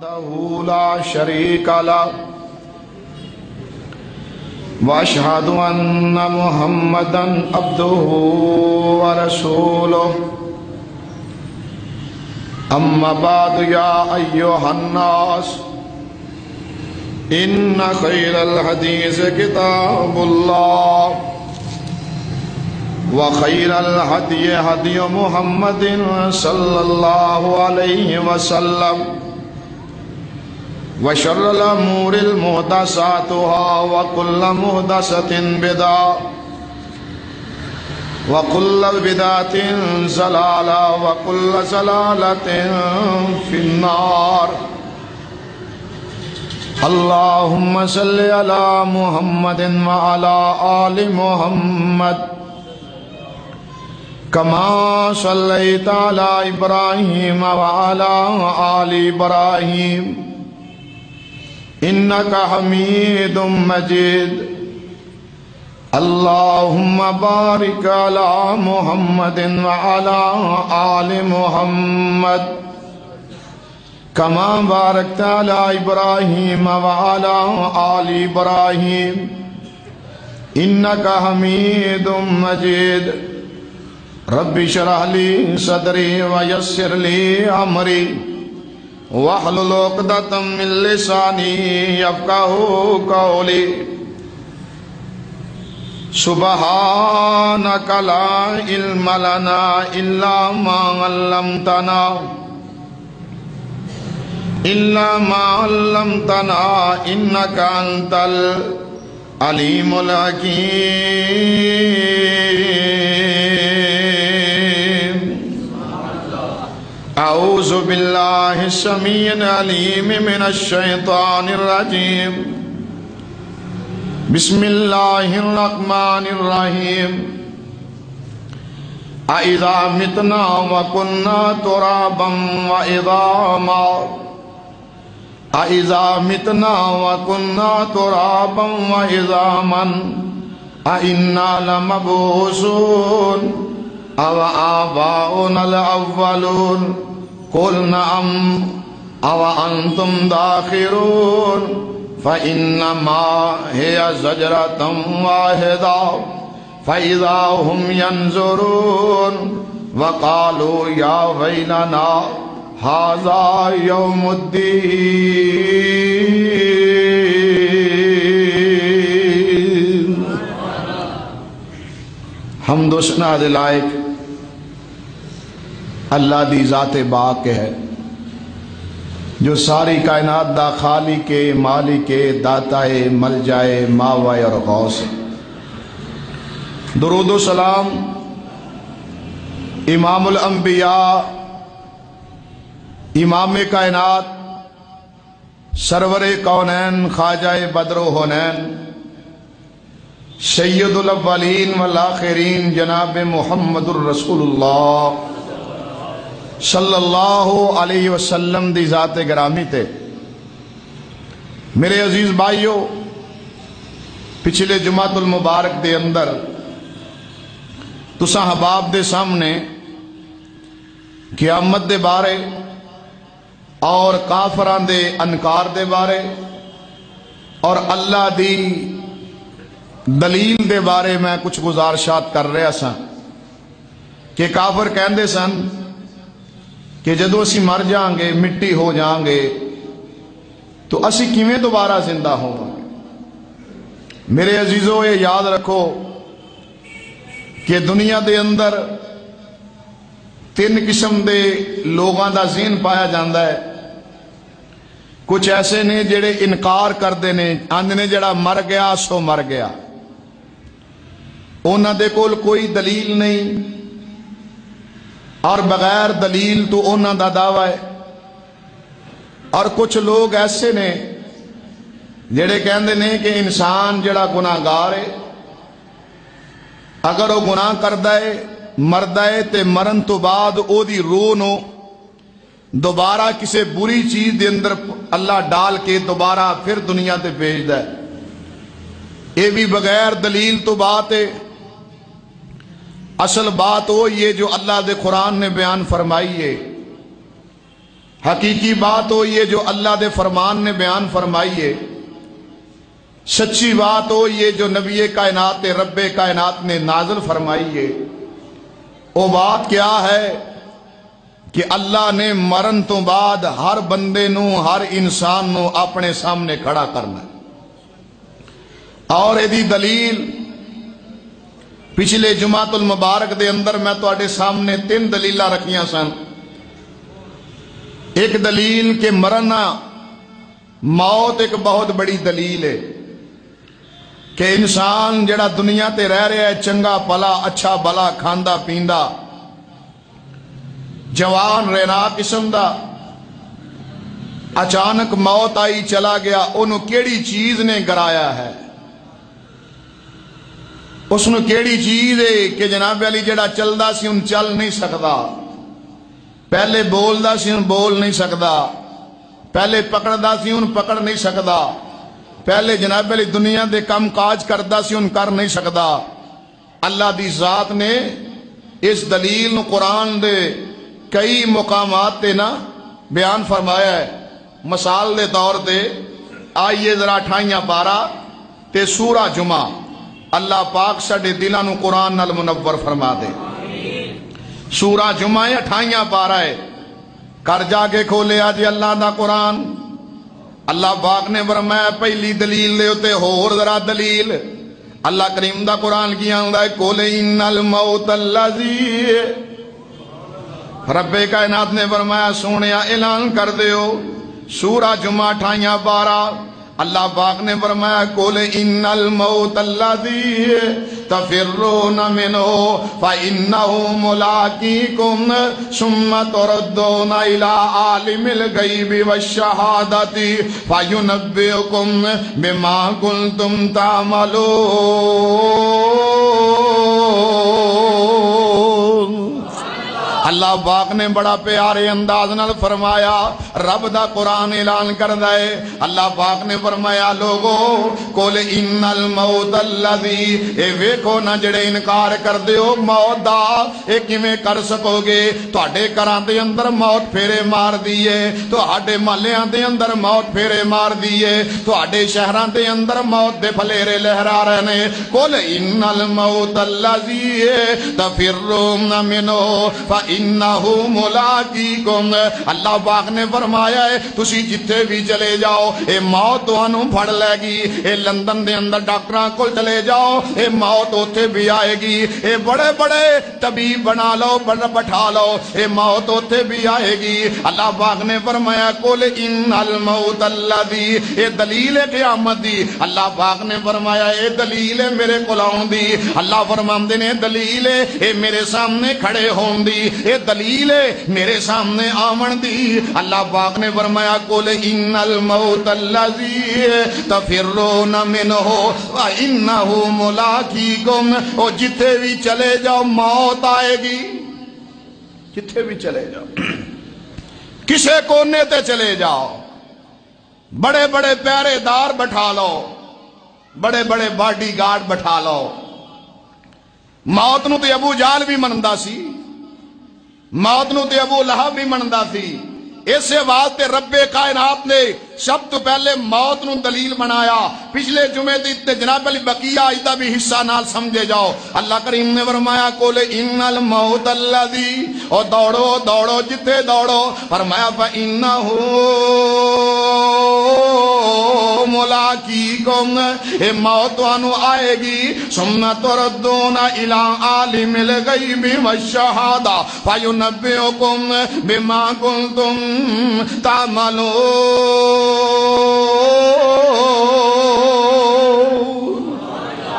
وحده لا شريك له واشهد ان محمدا عبده ورسوله اما بعد يا ايها الناس ان خير الحديث كتاب الله وخير الهدي هدي محمد صلى الله عليه وسلم وشر الأمور محدثاتها وكل محدثة بدعة وكل بدعة ضلالة وكل ضلالة في النار اللهم صل على محمد وعلى آل محمد كما صليت على إبراهيم وعلى آل إبراهيم إنك حميد مجيد اللهم بارك على محمد وعلى آل محمد كما باركت على إبراهيم وعلى آل إبراهيم إنك حميد مجيد رب اشرح لي صدري ويسر لي أمري واحلل عقدة من لساني يفقهوا قولي سبحانك لا علم لنا إلا ما علمتنا إنك أنت العليم الحكيم أعوذ بالله السميع العليم من الشيطان الرجيم بسم الله الرحمن الرحيم أإذا متنا وكنا ترابا وعظاما أإذا متنا وكنا ترابا وعظاما أإنا لمبعوثون أو آباؤنا الأولون قل نعم أو أنتم داخرون فإنما هي زجرة واحدة فإذا هم ينظرون وقالوا يا ويلنا هذا يوم الدين حمد و ثنا دے لائق اللہ دی ذات باق ہے جو ساری کائنات دا خالق مالک داتا ملجا ماوا اور غوث ہے۔ درود و سلام امام الانبیاء امام کائنات سرور کونین خواجہ بدر و حنین سید الاولین والآخرین جناب محمد الرسول اللہ صلی اللہ علیہ وسلم دی ذات گرامی تے۔ میرے عزیز بھائیو، پچھلے جمعۃ المبارک دے اندر تساں حباب دے سامنے قیامت دے بارے اور کافران دے انکار دے بارے اور اللہ دی دلیل دے بارے میں کچھ گزارشات کر رہا سا کہ کافر کہندے سن کہ جدو اسی مر جائیں گے مٹی ہو جائیں گے تو اسی کیویں دوبارہ زندہ ہوں گے۔ میرے عزیزو یہ یاد رکھو کہ دنیا دے اندر تین قسم دے لوگاں دا ذہن پایا جاندہ ہے۔ کچھ ایسے نے جڑے انکار کردے نے، آندے نے جڑا مر گیا سو مر گیا، انہاں دے کول کوئی دلیل نہیں اور بغیر دلیل تو انہاں دا دعویٰ ہے۔ اور کچھ لوگ ایسے نے جڑے کہندے نے کہ انسان جڑا گناہگار ہے، اگر وہ گناہ کردہ ہے مردہ ہے تے مرن تو بعد او دی روح نو دوبارہ کسی بری چیز دے اندر اللہ ڈال کے دوبارہ پھر دنیا تے بھیج دے۔ یہ بھی بغیر دلیل تو بات ہے۔ اصل بات وہ یہ جو اللہ دے قرآن نے بیان فرمائی ہے حقیقی بات ہو یہ جو اللہ دے فرمان نے بیان فرمائی ہے، سچی بات ہو یہ جو نبی کائنات رب کائنات نے نازل فرمائی ہے، وہ بات کیا ہے کہ اللہ نے مرن تو بعد ہر بندے نو ہر انسان نو اپنے سامنے کھڑا کرنا ہے۔ اور ایدی دلیل پچھلے جمعۃ المبارک دے اندر میں تواڈے سامنے 3 دلیلاں رکھیاں سن۔ ایک دلیل کہ مرنا موت ایک بہت بڑی دلیل ہے کہ انسان جڑا دنیا تے رہ رہا ہے چنگا پلا اچھا بلا کھاندا پیندا جوان رینا قسم دا، اچانک موت آئی چلا گیا، انہوں کیڑی چیز نے گرایا ہے، اس نے کیڑی چیز ہے کہ جناب علی جڑا چلدا سی ان چل نہیں سکدا، پہلے بولدا سی ان بول نہیں سکدا، پہلے پکڑدا سی ان پکڑ نہیں سکدا، پہلے جناب علی دنیا دے کام کاج کردا سی ان کر نہیں سکدا۔ اللہ دی ذات نے اس دلیل قرآن دے کئی مقامات تے نا بیان فرمایا ہے۔ مثال دے طور تے آئیے ذرا 28 12 تے سورہ جمعہ، اللہ پاک ساڈے دلاں نو قرآن نال منور فرما دے۔ سورہ جمعہ 28 12 ہے، کر جا کے کھولے آج اللہ دا قرآن۔ اللہ پاک نے فرمایا پہلی دلیل دے ہوتے ہور ذرا دلیل، اللہ کریم دا قرآن کی آندا ہے قل ان الموت الذی، رب کائنات نے فرمایا سونیا اعلان کر دیو، سورہ جمعہ 28 12 اللہ پاک نے فرمایا قل ان الموت الذی تفرون منہ فإنہ ملاقیکم ثم تردون الی عالم الغیب والشہادۃ فینبئکم بما کنتم تعملون۔ اللہ پاک نے بڑا پیارے انداز نال فرمایا، رب دا قرآن اعلان کردا ہے، اللہ پاک نے فرمایا لوگو قل ان الموت الذی، اے ویکھو نہ جڑے انکار کردے ہو موت دا، اے کیویں کر سکو گے؟ تواڈے گھراں دے اندر موت پھیرے مار دیے، تواڈے محلیاں دے اندر موت پھیرے مار دیے، تواڈے شہراں دے اندر موت دے پھلیرے لہرا رہے نے۔ قل ان الموت الذی تفرون منہ فإنہ ملاقیکم، اللہ پاک نے فرمایا ہے تسی جتھے بھی چلے جاؤ اے موت تانوں پھڑ لے گی۔ اے لندن دے اندر ڈاکٹراں کول چلے جاؤ اے موت اوتھے بھی آئے گی، اے بڑے بڑے طبیب بنا لو بٹھا لو اے موت اوتھے بھی آئے گی۔ اللہ پاک نے فرمایا قل ان الموت الذی، اے دلیل ہے قیامت دی، اللہ پاک نے فرمایا اے دلیل ہے میرے کول آਉਣ دی، اللہ فرماندے نے دلیل ہے اے میرے سامنے کھڑے ہون دی، اے دلیل ہے میرے سامنے آمن دی۔ اللہ پاک نے فرمایا قل ان الموت الذی تفرون منہ فإنہ ملاقیکم، او جتھے بھی چلے جاؤ موت آئے گی، جتھے بھی چلے جاؤ، کسے کونے تے چلے جاؤ، بڑے بڑے پہرے دار بٹھا لو، بڑے بڑے باڈی گارڈ بٹھا لو، موت نو تے ابو جہل بھی مندا سی، موت نو تے ابو لہب بھی مندا سی، اسے واسطے رب کائنات نے سب تو پہلے موت نو دلیل بنایا۔ پچھلے جمعے دی جناب علی بقیہ آیتہ بھی حصہ نال سمجھے جاؤ، اللہ کریم نے فرمایا قل ان الموت الذی، او دوڑو دوڑو جتھے دوڑو، فرمایا فإنہ ملاقیکم، اے موت تانوں آئے گی، ثم تردون الی عالم الغیب والشہادہ فینبئکم بما کنتم تعملون۔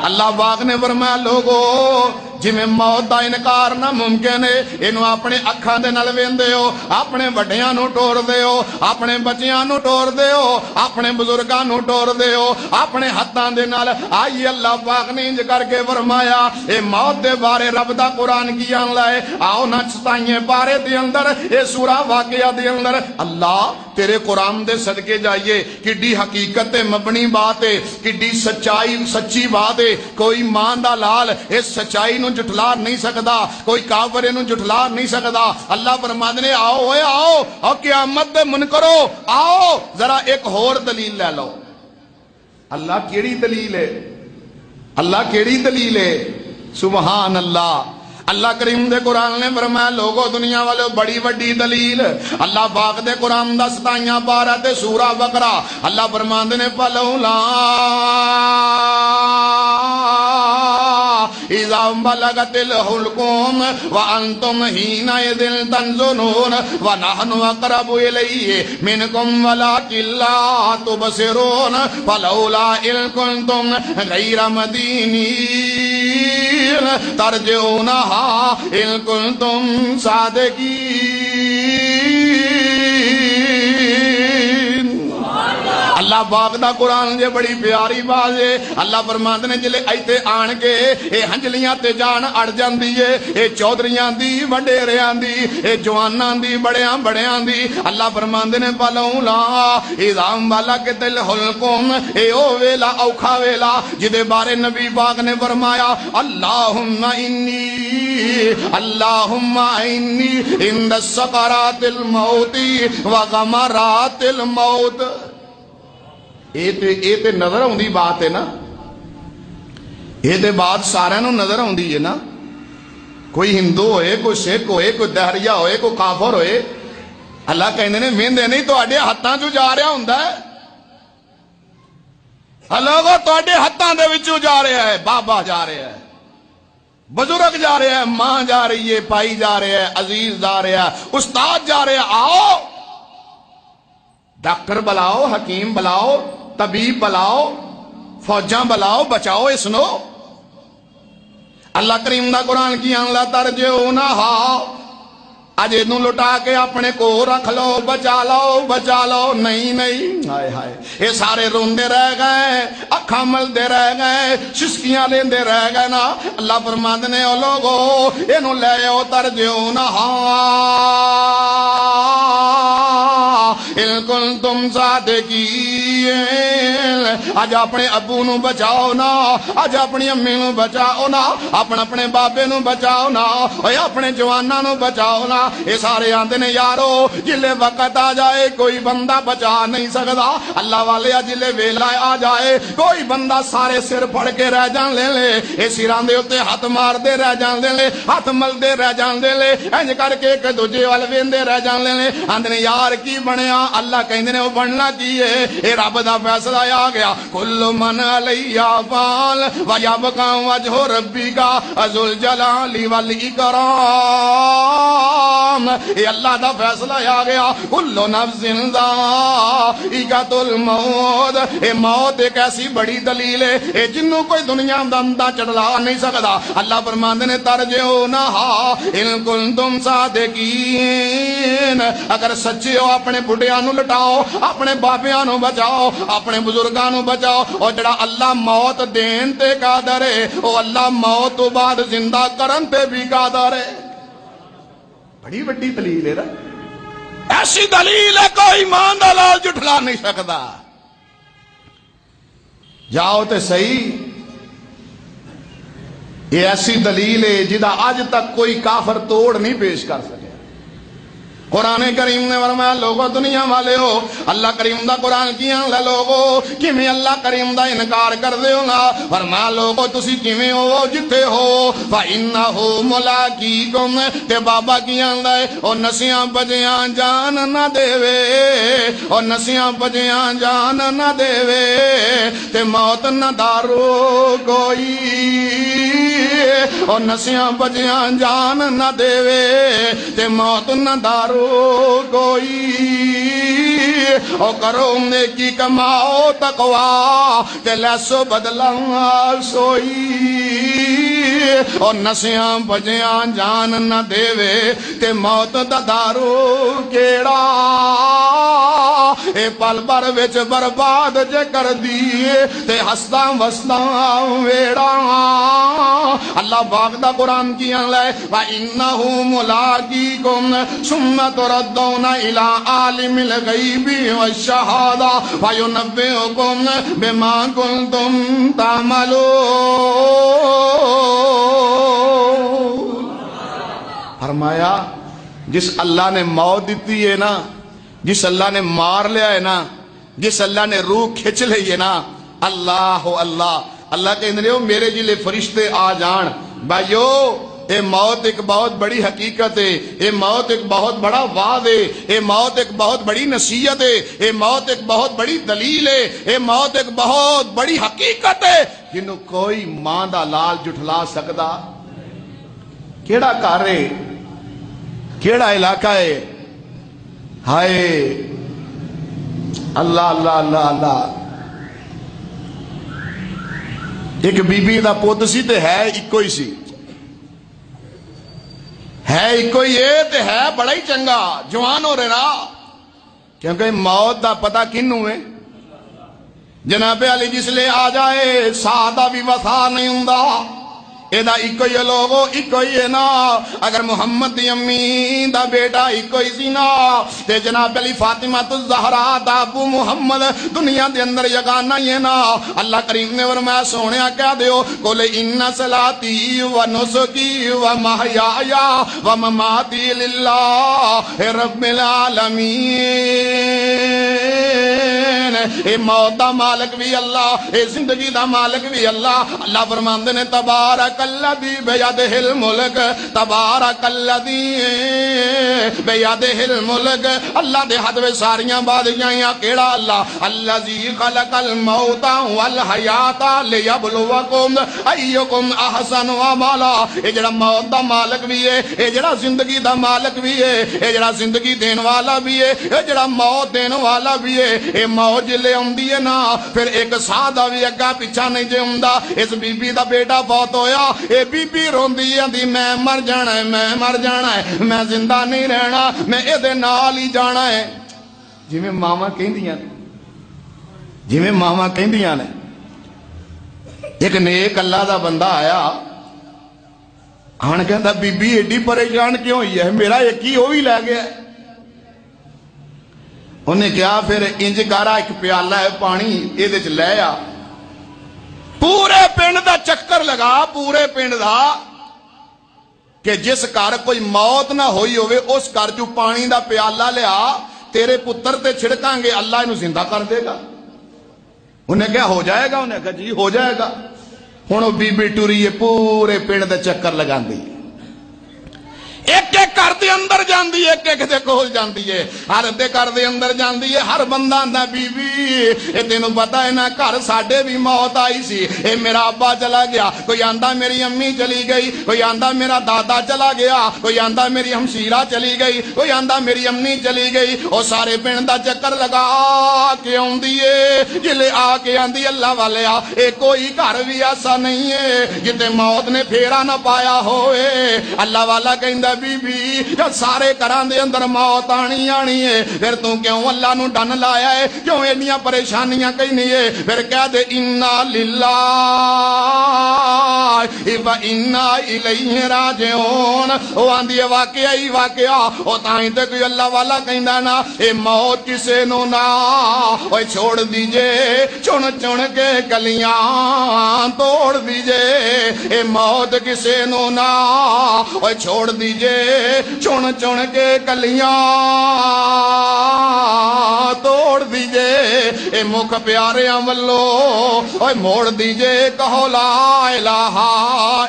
اللہ پاک نے فرمایا لوگو جی میں موت دا انکار نہ ممکن ہے، انہوں اپنے اکھاں دے نال ویندے ہو، اپنے بڑیاں نو ٹور دے ہو، اپنے بچیاں نو ٹور دے ہو، اپنے بزرگاں نو ٹور دے ہو، اپنے ہتھاں دے نال۔ آئی اللہ پاک نے انج کر کے فرمایا اے موت دے بارے رب دا قرآن کی آن لائے، آؤ نہ 27 پارے دے اندر اے سورہ واقعہ دے اندر اللہ تیرے قرآن دے صدقے جائیے، کڈی حقیقت مبنی بات ہے، کڈی سچائی سچی بات ہے۔ کوئی مان دا لال اس سچائی نو جھٹلا نہیں سکدا، کوئی کافر نو جھٹلا نہیں سکدا۔ اللہ فرماندے نے آؤ اوے آؤ، اور قیامت دے منکرو آؤ ذرا ایک اور دلیل لے لو۔ اللہ کیڑی دلیل ہے؟ اللہ کیڑی دلیل ہے؟ سبحان اللہ۔ اللہ کریم دے قرآن نے فرمایا لوگو دنیا والے بڑی وڈی دلیل اللہ پاک دے قرآن دا 27 پارہ تے سورہ بقرہ اللہ فرماندے نے فلولا اذا بلغت الحلقوم وانتم حينئذ تنظرون ونحن اقرب اليه منكم ولكن لا تبصرون فلولا ان كنتم غير مدينين ترجعونها ان کنتم صادقین۔ اللہ پاک دا قرآن جے بڑی پیاری بات ہے۔ اللہ فرماندے نے جلے ایتھے آن کے اے ہنجلیاں تے جان اڑ جاندی ہے، اے چودھریاں دی وڈیریاں دی، اے جواناں دی بڑیاں بڑیاں دی۔ اللہ فرماندے نے فلولا اذا بلغت الحلقوم، اے او ویلا اوکھا ویلا جدے بارے نبی پاک نے فرمایا اللہم انی عند سکرات الموت وغمرات الموت۔ اے تے نظر آؤندی بات ہے نا، اے تے بات سارے نو نظر آؤندی ہے نا۔ کوئی ہندو ہوئے، کوئی سکھ ہوئے، کوئی دہریہ ہوئے، کوئی کافر ہوئے، اللہ کہندے نے ویندے نہیں تواڈے ہتھاں چوں جا رہا ہوندا ہے۔ لوگو تواڈے ہتھاں دے وچوں جا رہا ہے، بابا جا رہا ہے، بزرگ جا رہا ہے، ماں جا رہی ہے، بھائی جا رہا ہے، عزیز جا رہا ہے، استاد جا رہا ہے۔ آؤ ڈاکٹر بلاؤ، حکیم بلاؤ، طبیب بلاؤ، فوجاں بلاؤ، بچاؤ اس نو۔ اللہ کریم دا قرآن کی لا ترجعونہا، اج اینوں لٹا کے اپنے کو رکھ لو، بچا لو بچا لو۔ نہیں نہیں، ہائے ہائے، یہ سارے روندے رہ گئے، اکھاں ملدے رہ گئے، شسکیاں لیندے رہ گئے نا۔ اللہ فرماندے نے او لوگو اینوں لے آؤ ترجعونہا ان کنتم صادقین۔ اج اپنے ابو نو بچاؤ نا، اج اپنی امی نو بچاؤ نا، اپنے بابے نو بچاؤ نا، اے اپنے جواناں نو بچاؤ نا۔ یہ سارے آندے نے یارو جلے وقت آ جائے کوئی بندہ بچا نہیں سکدا۔ اللہ والے جلے ویلا آ جائے کوئی بندہ سارے سر پھڑ کے رہ جان لے، اے سراں دے اوتے ہاتھ مار دے رہ جان لے، ہاتھ ملدے رہ جان لے، انج کر کے ایک دوجے وال ویندے رہ جان لے۔ آندے نے یار کی بنیا؟ اللہ کہندے نے او بننا کی ہے؟ اے رب دا فیصلہ آ گیا، کل من علیہا فان ویبقى وجہ ربک ذو الجلال والاکرام۔ اے اللہ دا فیصلہ آ گیا، کل نفس ذائقۃ الموت۔ اے موت ایک ایسی بڑی دلیل ہے اے جنوں کوئی دنیا دا اندھا چڑھلا نہیں سکدا۔ اللہ فرماندے نے ترجعونہا ان کنتم صادقین، اگر سچے ہو اپنے بڑھیاں نو لٹاؤ، اپنے بابیاں نو بچاؤ، اپنے بزرگاں نو بچاؤ۔ اور جڑا اللہ موت دین تے قادر ہے، او اللہ موت تو بعد زندہ کرن تے بھی قادر ہے۔ بڑی بڑی دلیل ہے نا، ایسی دلیل ہے کوئی ایمان دا لال جھٹلا نہیں سکدا۔ جاؤ تے صحیح، یہ ایسی دلیل ہے جدا آج تک کوئی کافر توڑ نہیں پیش کر سکے۔ قرآن کریم نے فرمایا لوگو دنیا والے ہو، اللہ کریم دا قرآن کیاں لے لوگو کیویں اللہ کریم دا انکار کر دے ہو نا۔ فرمایا لوگو تسی کیویں ہو جتھے ہو، فَإِنَّهُ مُلَاقِيكُمْ، تے بابا کیاں لے او نسیاں بجیاں جان نہ دے وے، او نسیاں بجیاں جان نہ دے وے، تے موت نہ دارو کوئی، او نسیاں بجیاں جان نہ دے وے، تے موت نہ دارو کوئی۔ او کرو نیکی کماؤ تقوی، تے لیسو بدلا سوئی، او نسیاں بجیاں جان نہ دے وے، تے موت دا دارو کیڑا، اے پل بھر وچ برباد جے کر دیے تے ہسداں وسداں ویڑا اللہ پاک دا قرآن کیا لے وَإِنَّهُ مُلَاقِيكُمْ ثُمَّ تُرَدُّونَ إِلَىٰ عَالِمِ الْغَيْبِ وَالشَّهَادَةِ فَيُنَبِّئُكُم بِمَا كُنتُمْ تَعْمَلُونَ۔ فرمایا جس اللہ نے موت دیتی ہے نا، جس اللہ نے مار لیا ہے نا، جس اللہ نے روح کھچ لی ہے نا، اللہ اللہ اللہ کہنے رہے ہو میرے جلے فرشتے آ جان بھائیو، اے موت ایک بہت بڑی حقیقت ہے، اے موت ایک بہت بڑا وعد ہے، اے موت ایک بہت بڑی نصیحت ہے، اے موت ایک بہت بڑی دلیل ہے، اے موت ایک بہت بڑی حقیقت ہے جنہوں کوئی ماں دا لال جھٹلا سکدا۔ کیڑا گھر ہے، کیڑا علاقہ ہے، ہائے اللہ اللہ اللہ اللہ۔ ایک بی بی دا پوت سی تے ہے اکو ہی سی، ہے اکو ہی ہے تے ہے بڑا ہی چنگا جوان ہو رہا، کیونکہ موت دا پتہ کنوں ہے؟ جناب علی جس لے آ جائے سادہ بھی وفا نہیں ہوندا، ایدہ اکو ہی لوگو اکو ہی ہے نا۔ اگر محمد دی امی دا بیٹا اکو ہی سی نا تے جناب علی فاطمہ الزہرا دا ابو محمد دنیا دے اندر یگانا ہی ہے نا۔ اللہ کریم نے فرمایا سونیا کیا دیو قل ان صلاتی و نسکی و محیایا و مماتی للہ رب العالمین۔ اے موت دا مالک بھی اللہ، اے زندگی دا مالک بھی اللہ۔ اللہ فرماندے نے تبارک الذی بیدہ الملک، تبارک الذی بیدہ الملک۔ اللہ دے ہاتھ وچ ساریاں بادشاہیاں، کیڑا اللہ؟ الذی خلق الموت والحیات لیبلوکم ایکم احسن عملا۔ اے جڑا موت دا مالک بھی ہے، اے جڑا زندگی دا مالک بھی ہے، اے جڑا زندگی دین والا بھی ہے، اے جڑا موت دین والا بھی ہے۔ اے موت جلے ہوندی ہے نا پھر ایک سادہ بھی اگا پیچھا نہیں جے ہوندا۔ اس بی بی دا بیٹا فوت ہویا، اے بی بی روندی ہے میں مر جانا ہے، میں مر جانا ہے، میں زندہ نہیں رہنا، میں اے دے نال ہی جانا ہے۔ جی میں ماما کہندیاں نے، جی میں ماما کہندیاں نے۔ ایک نیک اللہ دا بندہ آیا، ہن کہندا بی بی ایڈی پریشان کیوں ہوئی ہے، میرا ایک ہی وہ بھی لے گیا ہے۔ انہیں کیا پھر انج کارا ایک پیالہ ہے پانی یہ دے چ لے آ، پورے پنڈ دا چکر لگا، پورے پنڈ دا کہ جس گھر کوئی موت نہ ہوئی ہوئے اس گھر چوں پانی دا پیالہ لیا، تیرے پتر تے چھڑکاں گے اللہ انہوں زندہ کر دے گا۔ انہیں کیا ہو جائے گا؟ انہیں کہا جی ہو جائے گا۔ ہن بی بی ٹری پورے پنڈ دا چکر لگاندی، ایک ایک گھر دے اندر جاندی ہے، ایک ایک دے کول جاندی ہے، ہر دے گھر دے اندر جاندی ہے۔ ہر بندہ آندا بی بی اے تینوں پتہ ہے نا گھر ساڈے بھی موت آئی سی، اے میرا ابا چلا گیا، کوئی آندا میری امی چلی گئی، کوئی آندا میرا دادا چلا گیا، کوئی آندا میری ہمشیرہ چلی گئی، کوئی آندا میری امی چلی گئی۔ او سارے پنڈ دا چکر لگا کے آندی ہے، جلے آ کے آندی اللہ والیا اے کوئی گھر بھی ایسا نہیں ہے جتے موت نے پھیرا نہ پایا ہوئے۔ اللہ والا کہندا بی بی جب سارے گھراں دے اندر موت آنی آنی ہے، پھر تو کیوں اللہ نو ڈن لایا ہے، کیوں اینیاں پریشانیاں کہنی ہے؟ پھر کہہ دے انا للہ و انا الیہ راجعون۔ او آندی ہے واقعہ ہی واقعہ، او تائیں تے کوئی اللہ والا کہندا نا اے موت کسے نو نہ اوے چھوڑ دیجے، چن چن کے کلیاں توڑ دیجے، اے موت کسے نو نہ اوے چھوڑ دیجے، چن چن کے کلیاں توڑ دیجے، اے مکھ پیاریاں ولو اوے موڑ دیجے، کہو لا الہ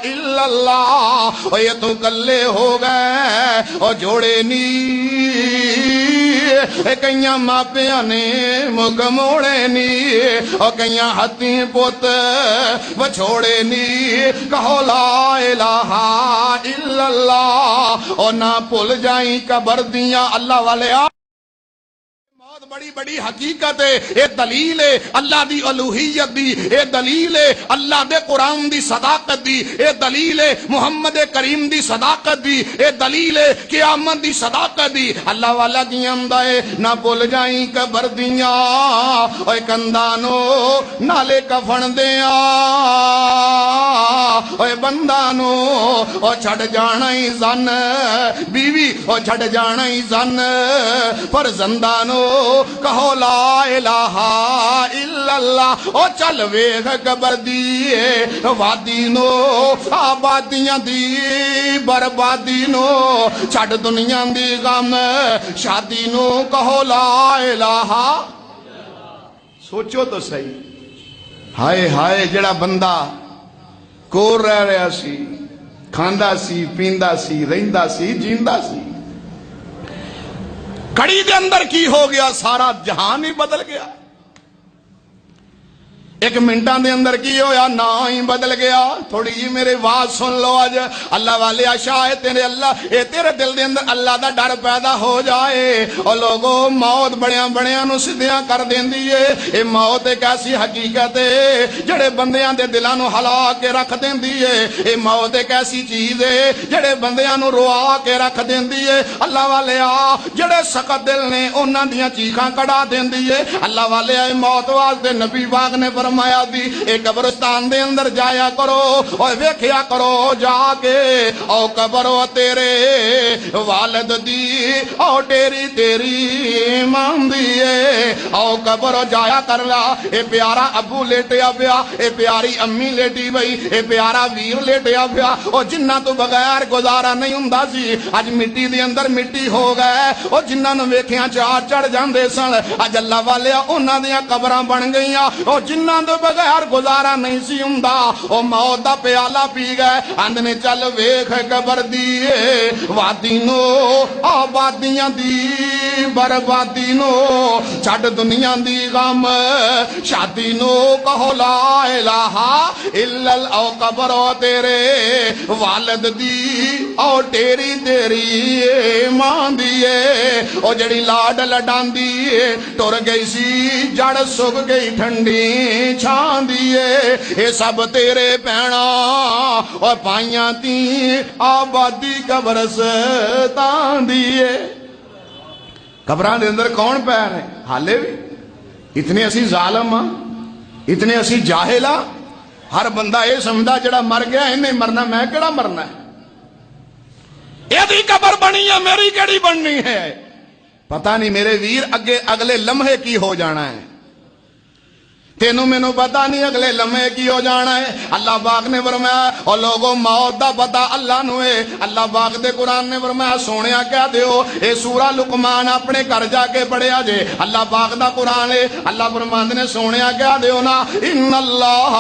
الا اللہ۔ اوے تو کلے ہو گئے او جوڑے نی، کئیاں ماپیاں نے مکھ موڑے نی، او کئیاں ہتھیں پوت وچھوڑے نی، کہو لا الہ الا اللہ۔ او نہ بھول جائیں قبر دیاں اللہ والے۔ موت بڑی بڑی حقیقت ہے، یہ دلیل ہے اللہ دی الوہیت دی، یہ دلیل ہے اللہ دے قرآن دی صداقت دی، یہ دلیل ہے محمد کریم دی صداقت دی، یہ دلیل ہے قیامت دی صداقت دی۔ اللہ والا کی آمدائے نہ بھول جائیں قبر دیاں اوے کندانو نالے کفن دیاں اوے بندانو او چھڑ جانا ہی زن بیوی او چھڑ جانا ہی زن فرزندانو کہو لا الہ الا اللہ او چل ویکھ قبر دیے وادی نو آبادیاں دی بربادی نو چھڑ دنیا دی غم شادی نو کہو لا الہ۔ سوچو تو صحیح، ہائے ہائے جڑا بندہ کور رہ رہا سی، کھاندا سی، پیندا سی، رہندا سی، جیندا سی، کڑی دے اندر کی ہو گیا؟ سارا جہان ہی بدل گیا۔ ایک منٹاں دے اندر کی ہویا؟ نا ہی بدل گیا۔ تھوڑی جی میرے بات سن لو، آج اللہ والے آشا ہے تیرے اللہ اے تیرے دل دے اندر اللہ دا ڈر پیدا ہو جائے۔ اور لوگوں موت بڑیاں بڑیاں نو سدھیاں کر دیندی ہے۔ اے موت ایک ایسی حقیقت ہے جڑے بندیاں دے دلاں نو ہلا کے رکھ دیندی ہے۔ اے موت ایک ایسی چیز ہے جڑے بندیاں نو روا کے رکھ دیندی ہے۔ اللہ والے آ جڑے سخت دل نے انہاں دیاں چیخاں کڑا دیندی ہے۔ اللہ والے آ موت واسطے نبی پاک نے فرمایا دی اے قبرستان دے اندر جایا کرو اور ویکھیا کرو جا کے او قبرو تیرے والد دی او ٹیری تیری ماں دی اے او قبرو جایا کر لا۔ اے پیارا ابو لیٹیا پیا، اے پیاری امی لیٹی بئی، اے پیارا ویر لیٹیا پیا، او جنہ تو بغیر گزارا نہیں ہوندا سی اج مٹی دے اندر مٹی ہو گئے۔ او جنہ نو ویکھیاں چار چڑھ جاندے سن اج اللہ والے انہاں دیاں قبراں بن گئیاں۔ او جنہ تو بغیر گزارا نہیں سی ہوندا او موت دا پیالہ پی گئے۔ اندنے چل ویکھ قبر دیے وادی نو آبادیاں دی بربادی نو چھڈ دنیا دی غم شادی نو کہو لا الہ الا اللہ او قبرو تیرے والد دی او ٹیری تیری ماں دی او جڑی لاڈ لڈاندی ٹر گئی سی جڑ سک گئی ٹھنڈی چھان دیے اے سب تیرے پینا اور پائیاں تی آبادی قبرستان دیے۔ قبران دے اندر کون پہ رہے حالے بھی اتنے اسی ظالم ہاں، اتنے اسی جاہل ہاں۔ ہر بندہ اے سمجھدا جڑا مر گیا انہیں مرنا، میں کیڑا مرنا ہے، ایدی قبر بنی ہے میری کیڑی بننی ہے۔ پتہ نہیں میرے ویر اگلے لمحے کی ہو جانا ہے، تینوں میں نو پتا نہیں اگلے لمحے کی ہو جانا ہے۔ اللہ پاک نے فرمایا اور لوگوں موت دا پتا اللہ نو ہے۔ اللہ پاک دے قرآن نے فرمایا سونیا کیا دیو اے سورہ لقمان اپنے گھر جا کے پڑھیا جے۔ اللہ پاک دا قرآن ہے، اللہ فرماند نے سونیا کیا دیو نا ان اللہ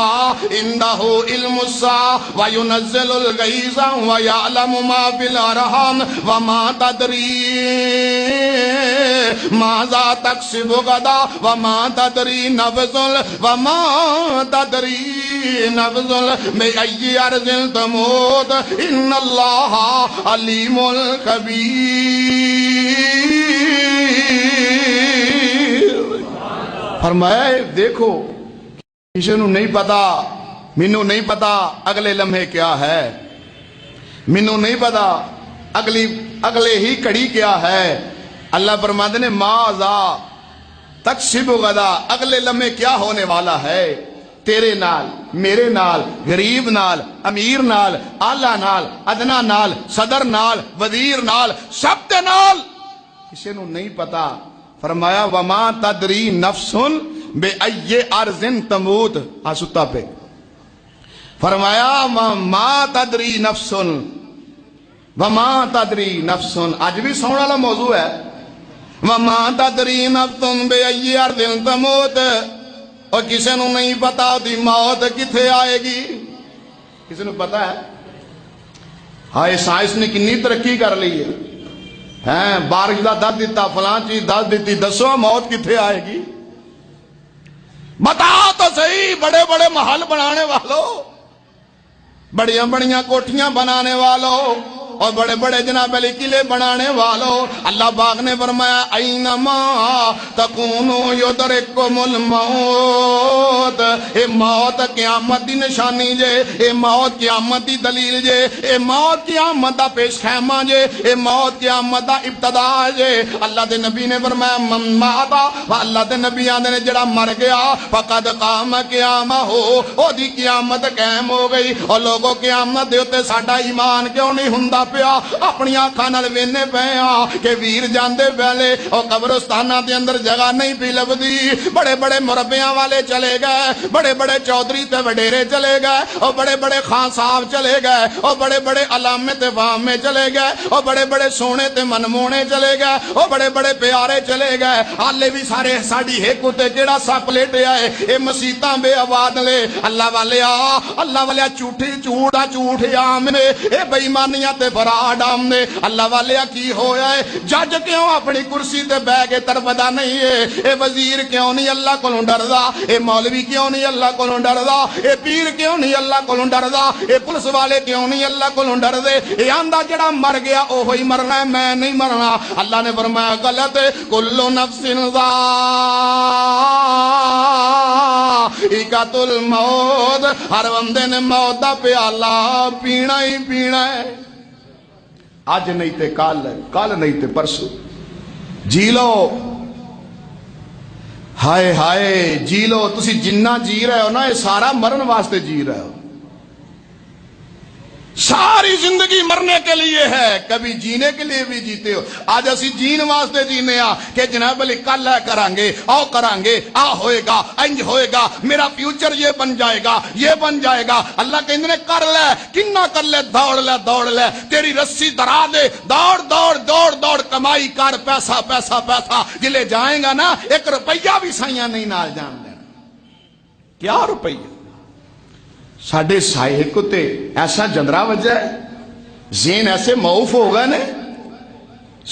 عندہ علم الساعہ وینزل الغیث ویعلم ما فی الارحام وما تدری ماذا تکسب غدا وما تدری نفس وما تدری نفس بأی ارض تموت ان اللہ علیم خبیر۔ فرمایا دیکھو کسی نو نہیں پتا، مینوں نہیں پتا اگلے لمحے کیا ہے، مینوں نہیں پتا اگلے ہی کڑی کیا ہے۔ اللہ فرماتے نے ماذا تکسب غدا اگلے لمحے کیا ہونے والا ہے تیرے نال، میرے نال، غریب نال، امیر نال، آلہ نال، ادنا نال، صدر نال، وزیر نال، سب دے نال کسی نو نہیں پتا۔ فرمایا وما تدری نفس بے ای ارض تموت آستا پہ۔ فرمایا وما تدری نفس وما تدری نفس آج بھی سونے والا موضوع ہے۔ وما تدری نفس بے ای ارض تموت، اور کسی نو نہیں پتا دی موت کتھے آئے گی، کسی نو پتا ہے؟ ہائے سائنس نے کنی ترقی کر لی ہے، بارش دا دس دیتا، فلاں چیز دس دیتی، دسو موت کتھے آئے گی؟ بتاؤ تو صحیح۔ بڑے بڑے محل بنانے والوں، بڑیاں بڑیاں کوٹھیاں بنانے والوں، اور بڑے بڑے جناب علی قلعے بنانے والوں، اللہ پاک نے فرمایا اینما تکونو یدرککم الموت، اے موت قیامت دی نشانی جے، اے موت قیامت دی دلیل جے، اے موت قیامت دا پیش خیمہ جے، اے موت قیامت دا ابتدا جے۔ اللہ دے نبی نے فرمایا من ماتا، اللہ دے نبی آندے نے جڑا مر گیا فقد قام قیامہ ہو، او دی قیامت قائم ہو گئی۔ اور لوگوں قیامت دے اوتے ساڈا ایمان کیوں نہیں ہوندا پیا؟ اپنی آنکھاں نال ویندے پئے ہاں کہ ویر جاندے پہلے او قبرستاناں دے اندر جگہ نہیں پی لبدی، بڑے بڑے مربیاں والے چلے گئے، بڑے بڑے چودھری تے وڈیرے چلے گئے، اور بڑے بڑے خان صاحب چلے گئے، اور بڑے بڑے علامے تے فامے چلے گئے، اور بڑے بڑے سونے تے منمونے چلے گئے، اور بڑے بڑے پیارے چلے گئے، حالے بھی سارے ساڈی ہک اُتے کیڑا سپ لیٹیا ہے، اے مسیتاں بے آباد نے۔ اللہ والیا، اللہ والیا جھوٹی جھوٹا جھوٹ عام نے، اے بے ایمانیاں تے فراڈ عام نے۔ اللہ والیا کی ہویا ہے؟ جج کیوں اپنی کرسی تے بیٹھ کے تڑپدا نہیں ہے؟ اے وزیر کیوں نہیں اللہ کولوں ڈردا؟ اے مولوی کیوں نہیں اللہ کولوں ڈردا؟ اے پیر کیوں نہیں اللہ کولوں ڈردا؟ اے پولیس والے کیوں نہیں اللہ کولوں ڈردے؟ اے آندا جڑا مر گیا اوہی مرنا ہے، میں نہیں مرنا۔ اللہ نے فرمایا غلط، کل نفس ذائقۃ الموت، ہر بندے نے موت دا پیالہ پینا ہی پینا ہے، اج نہیں تے کل نہیں تے پرسوں۔ جی لو، ہائے ہائے جی لو، تسی جنہ جی رہے ہو نا یہ سارا مرن واسطے جی رہے ہو، ساری زندگی مرنے کے لیے ہے، کبھی جینے کے لیے بھی جیتے ہو۔ آج اسی جین واسطے جینے ہاں کہ جناب علی کل ہے کرانگے، آؤ کرانگے، آ ہوئے گا، انج ہوئے گا، میرا فیوچر یہ بن جائے گا، یہ بن جائے گا۔ اللہ کہندے نے کر لے، کنا کر لے، دوڑ لے، تیری رسی درا دے، دوڑ کمائی کر، پیسہ پیسہ پیسہ، جلے جائیں گا نا 1 روپیہ بھی سائیاں نہیں نال جان دینا۔ کیا روپیہ؟ ساڑھے سائے کو تے ایسا جندرہ وجہ ہے، ذہن ایسے معوف ہو گئے نے،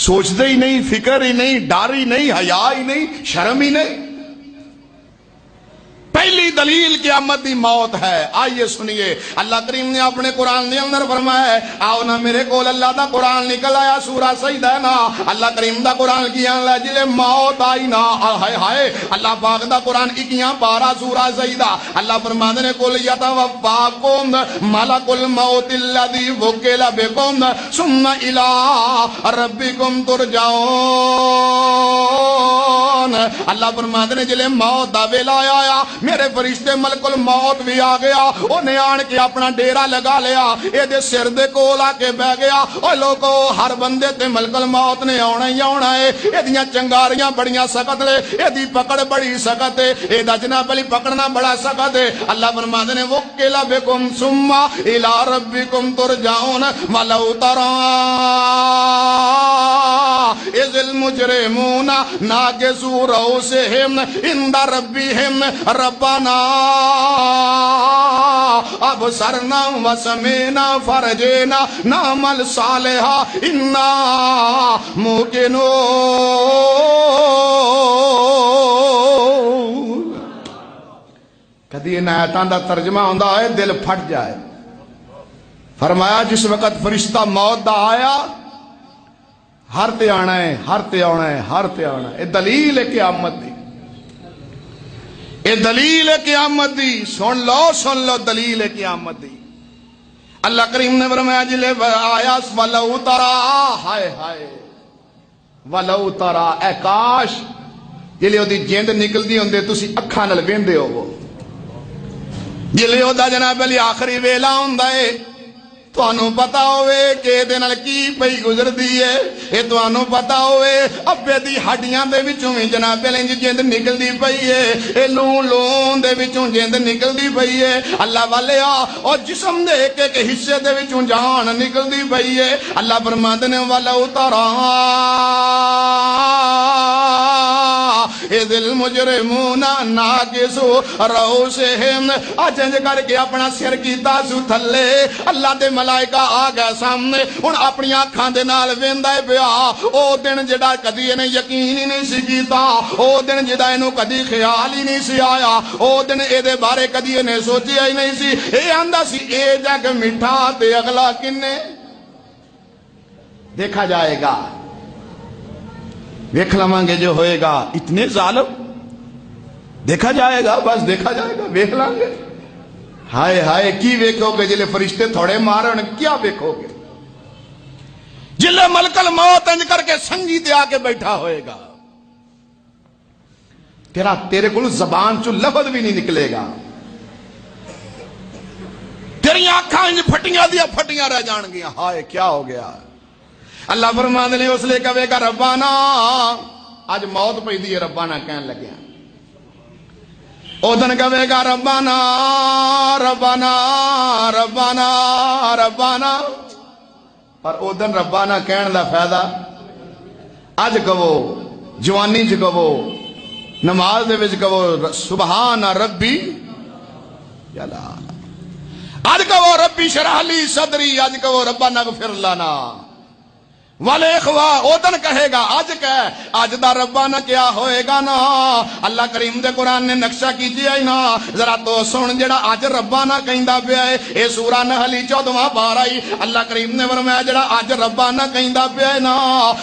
سوچ دے ہی نہیں، فکر ہی نہیں، ڈر ہی نہیں، حیا ہی نہیں، شرم ہی نہیں۔ پہلی دلیل قیامت دی موت ہے۔ آئیے سنیے، اللہ کریم نے اپنے قرآن دے اندر فرمایا ہے، آؤ نا میرے کول اللہ دا قرآن نکل آیا، سورہ سجدہ ہے نا، اللہ کریم دا قرآن کیا اللہ جلے موت آئی نا، ہائے ہائے، اللہ پاک دا قرآن 21 پارہ سورہ سجدہ، اللہ فرمانے نے قل یتوفاکم ملک الموت الذی وکل بکم ثم الی ربکم ترجعون۔ اللہ فرمانے نے جلے موت دا ویلا آیا، میرے فرشتے ملک الموت بھی آ گیا، انہیں آن کے اپنا ڈیرا لگا لیا، اے دے سر دے کول آ کے بہ گیا۔ اوہ لوگو، ہر بندے تے ملک الموت نے آنا ہی آنا ہے، اے دیاں چنگاریاں بڑیاں سخت لے، اے دی پکڑ بڑی سخت ہے، اے دا جناب علی پکڑنا بڑا سخت ہے۔ اللہ فرماتے ہیں وکل بکم ثم الی ربکم ترجعون ولو تری اذ المجرمون ناکسوا رؤوسہم عند ربہم ربنا ابصرنا وسمعنا فرجعنا نعمل صالحا انا موقنون۔ کدی ان آیتاں دا ترجمہ ہوندا ہے دل پھٹ جائے۔ فرمایا جس وقت فرشتہ موت دا آیا، ہر تے آنا ہے، ہر تے آنا ہے، ہر تے آنا ہے۔ اے دلیل ہے قیامت دی، اے دلیل ہے قیامت دی، سن لو دلیل ہے قیامت دی۔ اللہ کریم نے فرمایا جلے آیا ولو ترا، ہائے ہائے ولو ترا، اے کاش جلے او دی جیند نکل دی ہوندے تسی اکھاں نال ویندے ہو، جلے او دا جناب علی آخری ویلا ہوندا ہے، تانوں پتا ہوئے کہ دے نال کی پئی گزر دی ہے، اے تانوں پتا ہوئے ابے دی ہڈیاں دے وچوں وی جناب علی جیند نکل دی پئی ہے، اے لون دے وچوں جیند نکل دی پئی ہے۔ اللہ والے اور جسم دے ایک ایک حصے دے وچوں جان نکل دی پئی ہے۔ اللہ فرماندے نے ولو تری اذ المجرمون ناکسوا رؤوسہم، اجنج کر کے اپنا سر کیتا سو تھلے، اللہ دے ملائکہ آ گئے سامنے، ان اپنی آنکھاں دے نال ویندا ہے پیا، او دن جڑا کدی انہیں یقین ہی نہیں سی کیتا، او دن جڑا انہوں کدی خیال ہی نہیں سی آیا، او دن اے دے بارے کدی انہیں سوچیا ہی نہیں سی، اے آندا سی اے جگ میٹھا تے اگلا کنے، دیکھا جائے گا دیکھ لواں گے جو ہوئے گا اتنے ظالم دیکھا جائے گا بس دیکھا جائے گا ویکھ لیں گے ہائے ہائے کی ویکھو گے جلے فرشتے تھوڑے مارن کیا ویکھو گے جلے ملک الموت انج کر کے سنگی تے آ کے بیٹھا ہوئے گا تیرے کو زبان چو لفظ بھی نہیں نکلے گا تیری آنکھاں انج پھٹیاں دیا پھٹیاں رہ جان گیا ہائے کیا ہو گیا اللہ فرماندے نے اس لئے کہے گا ربانا آج موت پہ دی ربانا کہنے لگیا او دن کہے گا ربانا ربانا ربانا ربانا اور او دن ربانا کہنے دا فائدہ آج کہو جوانی چ کہو نماز دے وچ کہو سبحان ربی یلا آج کہو ربی شرح لی صدری آج کہو ربنا اغفر لنا والے اخوا اودن کہے گا آج کہے آج دا ربانہ کیا ہوئے گا نا اللہ کریم دے قرآن نے نقشہ کیجئے آئی نا ذرا تو سن جڑا آج ربانہ کہیں دا پہ آئے اے سورہ نحلی 14واں بار آئی اللہ کریم نے فرمایا جڑا آج ربانہ کہیں دا پہ آئے نا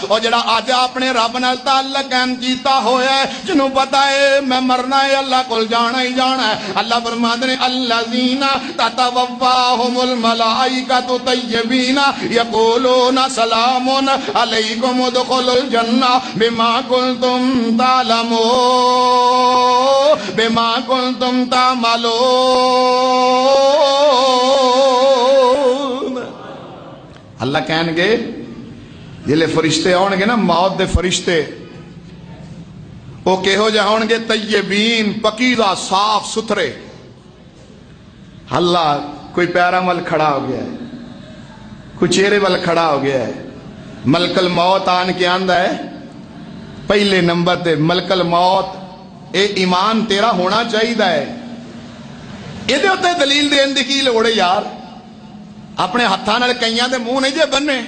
اور جڑا آج اپنے رب نال تعلق قائم کیتا ہویا ہے جنوں پتہ ہے میں مرنا ہے اللہ کول جانا ہی جانا ہے اللہ فرماتے ہیں الذین تتوفاہم الملائکۃ طیبین یقولون سلام علیکم ادخلوا الجنہ بما کنتم تعلمون بما کنتم تعملون اللہ کہیں گے جلے فرشتے آن گے نا موت دے فرشتے وہ کہو جا ہون گے طیبین پکیزہ صاف ستھرے اللہ کوئی پیرا مل کھڑا ہو گیا ہے کوئی چہرے وال کھڑا ہو گیا ہے ملک الموت آن کے آندہ ہے پہلے نمبر تے ملک الموت اے ایمان تیرا ہونا چاہیے ہے یہ ہوتے دلیل دین دی کی لوڑے یار اپنے ہتھاں نال کئیاں دے منہ نہیں جے بننے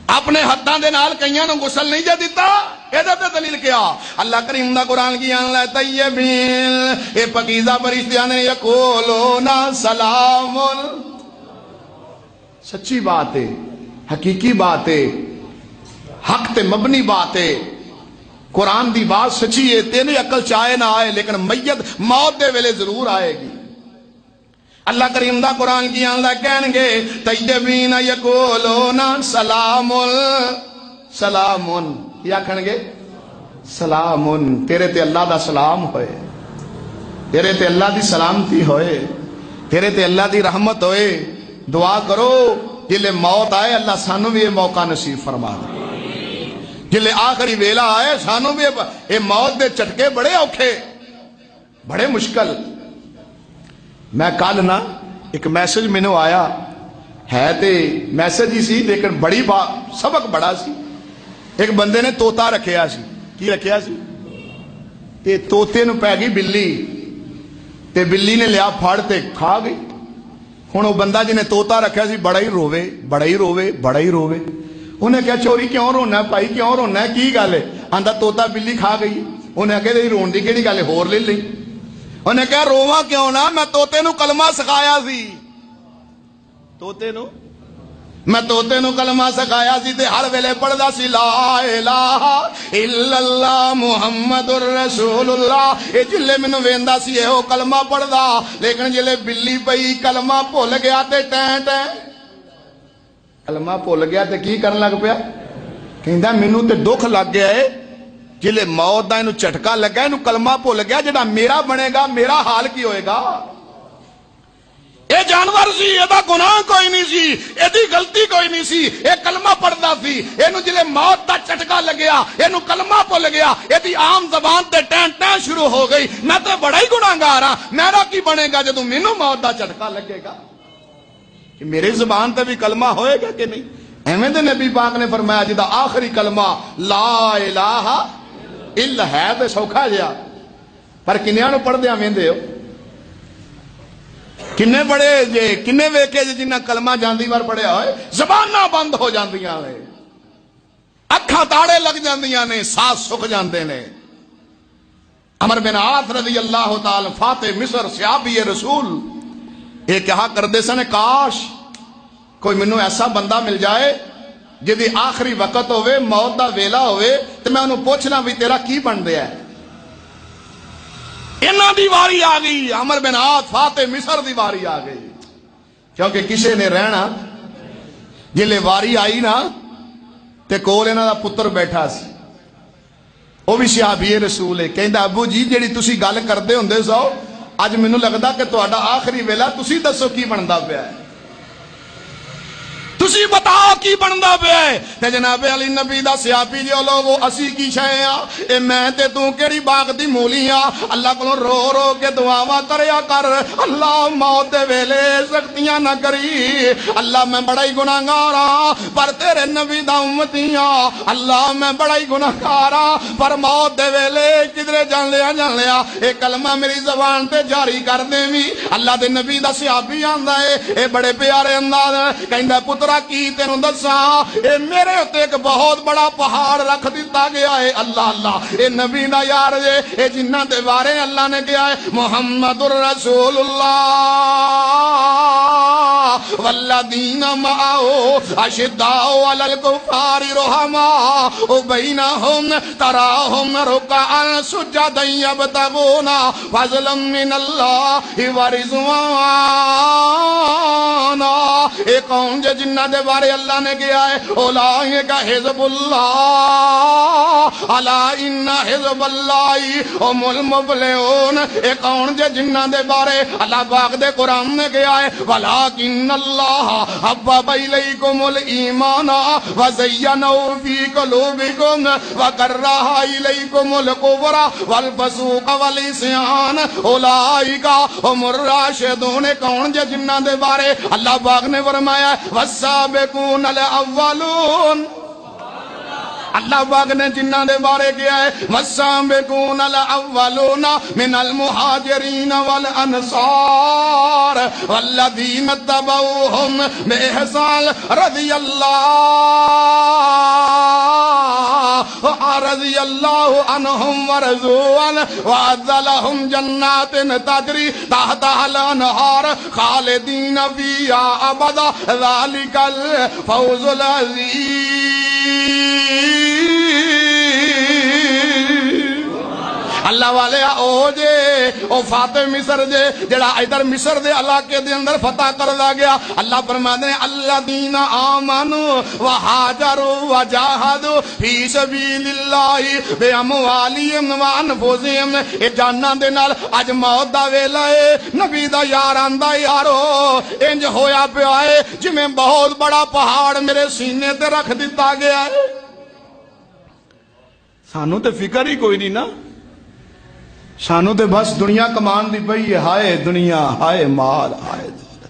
اپنے ہتھاں دے نال کئیاں نوں غسل نہیں جے دیتا یہ دلیل کیا اللہ کریم دا قرآن کی آن لائے طیبین اے پاکیزہ فرشتے آنے یقولون سلام سچی بات ہے حقیقی بات ہے حق تے مبنی بات ہے قرآن دی بات سچی ہے تینے عقل چاہے نہ آئے لیکن میت موت دے ویلے ضرور آئے گی اللہ کریم دا قرآن کی اللہ کہیں گے طیبین یقولون سلام سلام یا کہیں گے سلام تیرے تے اللہ دا سلام ہوئے تیرے تے اللہ دی سلامتی ہوئے تیرے تے اللہ دی رحمت ہوئے دعا کرو جلے موت آئے اللہ سانو بھی یہ موقع نصیب فرما دے جلے آخری ویلا آئے سانو بھی یہ موت دے چٹکے بڑے اوکھے بڑے مشکل میں کل نا ایک میسج میں نے آیا ہے تے میسج ہی سی لیکن بڑی بات سبق بڑا سی ایک بندے نے توتا رکھیا سی کی رکھیا سی تے توتے نو پہ گئی بلی تے بلی نے لیا پھاڑ تے کھا گئی ہن وہ بندہ جنہیں توتا رکھا سی بڑا ہی روے بڑا ہی روے بڑا ہی روے انہیں کہا چوری کیوں رونا ہے بھائی کیوں رونا ہے کی گل ہے آندا توتا بلی کھا گئی انہیں کہا رون دی کیڑی گل ہے ہور لے لئی انہیں کہا رواں کیوں نہ میں توتے نو کلمہ سکھایا سی توتے نو میں توتے نو کلمہ سکھایا سی تے ہر ویلے پڑھدا سی لا الہ الا اللہ محمد الرسول اللہ اے جلے مینوں ویندا سی اے او کلمہ پڑھدا لیکن جلے بلی پئی کلمہ بھول گیا تے ٹیں ٹیں کلمہ بھول گیا تے کی کرن لگ پیا کہندا مینوں تے دکھ لگ گیا اے جلے موت دا اینو جھٹکا لگا اینو کلمہ بھول گیا جڑا میرا بنے گا میرا حال کی ہوئے گا اے جانور سی اے دا گناہ کوئی نہیں سی اے دی غلطی کوئی نہیں سی اے کلمہ پڑھدا سی اینو جلے موت دا چٹکا لگیا اینو کلمہ بھول گیا اے دی عام زبان تے ٹیں ٹیں شروع ہو گئی میں تے بڑا ہی گناہگار ہاں میرا کی بنے گا جدوں مینوں موت دا چٹکا لگے گا کہ میرے زبان تے بھی کلمہ ہوئے گا کہ نہیں ایویں تے نبی پاک نے فرمایا جدا آخری کلمہ لا الہ الا ہے تے سوکھا جیا پر کنیاں نو پڑھ دیاں ویندے ہو کنے بڑے جے کنے ویکھے جے جنہ کلمہ جاندی بار پڑھیا ہوئے زباناں بند ہو جاندیاں نے اکھاں تاڑے لگ جاندیاں نے سانس سکھ جاندے نے عمر بن عاص رضی اللہ تعالی فاتح مصر صحابی رسول یہ کہا کردے سن کوئی مینوں ایسا بندہ مل جائے جدی آخری وقت ہوئے، موت دا ویلا ہوئے، تو میں انہوں پوچھنا بھی تیرا کی بن دیا ہے؟ انہاں دی واری آ گئی، عمر بن عاص فاتح مصر دی واری آ گئی، کیونکہ کسے نے رہنا جلے واری آئی نا تے کول انہاں دا پتر بیٹھا سی، وہ بھی صحابی رسول ہے، کہندا ابو جی جیڑی تسی گل کردے ہوندے سو اج مینوں لگدا کہ تہاڈا آخری ویلا، تسی دسو کی بندا پیا ہے، تسی بتاؤ کی بندا پیا ہے؟ تے جناب علی نبی دا صحابی جو لوگو اسی کی شے آ، اے میں تے تو کیڑی باغ دی مولی آ، اللہ کولوں رو رو کے دعاواں کریا کر، اللہ موت دے ویلے سختیاں نہ کری، اللہ میں بڑا ہی گناہگار ہاں پر تیرے نبی دا امتی ہاں، اللہ میں بڑا ہی گناہگار ہاں پر موت دے ویلے کدھرے جان لیا اے کلمہ میری زبان تے جاری کر دیویں۔ اللہ دے نبی دا صحابی آندا ہے، اے بڑے پیارے انداز کہندا پترا کی تینوں دساں، اے میرے ہوتے ایک بہت بڑا پہاڑ رکھ دیتا گیا ہے، اللہ اللہ اے نبی دا یار جے، اے جنہ دے بارے اللہ نے کیا ہے محمد الرسول اللہ والذین معه اشداء علی الکفار رحماء بینہم تراہم رکعا سجدا یبتغون فضلا من اللہ ورضوانا۔ اے کون جو جنہ دے بارے اللہ نے کیا ہے اولئک حزب اللہ الا ان حزب اللہ هم المفلحون۔ اے کون جو جنہ دے بارے اللہ پاک دے قرآن نے کیا ہے ولکن اللہ حبب الیکم الایمان وزینہ فی قلوبکم وکرہ الیکم الکفر والفسوق والعصیان اولئک هم الراشدون۔ کون جو جنہ دے بارے اللہ پاک نے فرمایا والسابقون الاولون، اللہ پاک نے جنہ دے بارے کیا ہے والسابقون الاولون من المہاجرین والانصار والذین اتبعوہم بإحسان رضی اللہ عنہم ورضوا عنہ وأعد لهم جنات تجری تحتها الانہار خالدین فیہا ابدا ذلک الفوز العظیم۔ اللہ والے او جے او فاتح مصر جے جڑا ادھر مصر دے علاقے دے اندر فتح کردا گیا، اللہ فرماتے ہیں الذین آمنوا وہاجروا وجاہدوا فی سبیل اللہ باموالہم وانفسہم۔ اے جاناں دے نال اج موت دا ویلا اے، نبی دا یار آندا یارو انج ہویا پیا اے جویں بہت بڑا پہاڑ میرے سینے تے رکھ دتا گیا ہے، سانو تے فکر ہی کوئی نہیں نا، سانو تے بس دنیا کمان دی پئی ہے، ہائے دنیا ہائے مال ہائے دنیا۔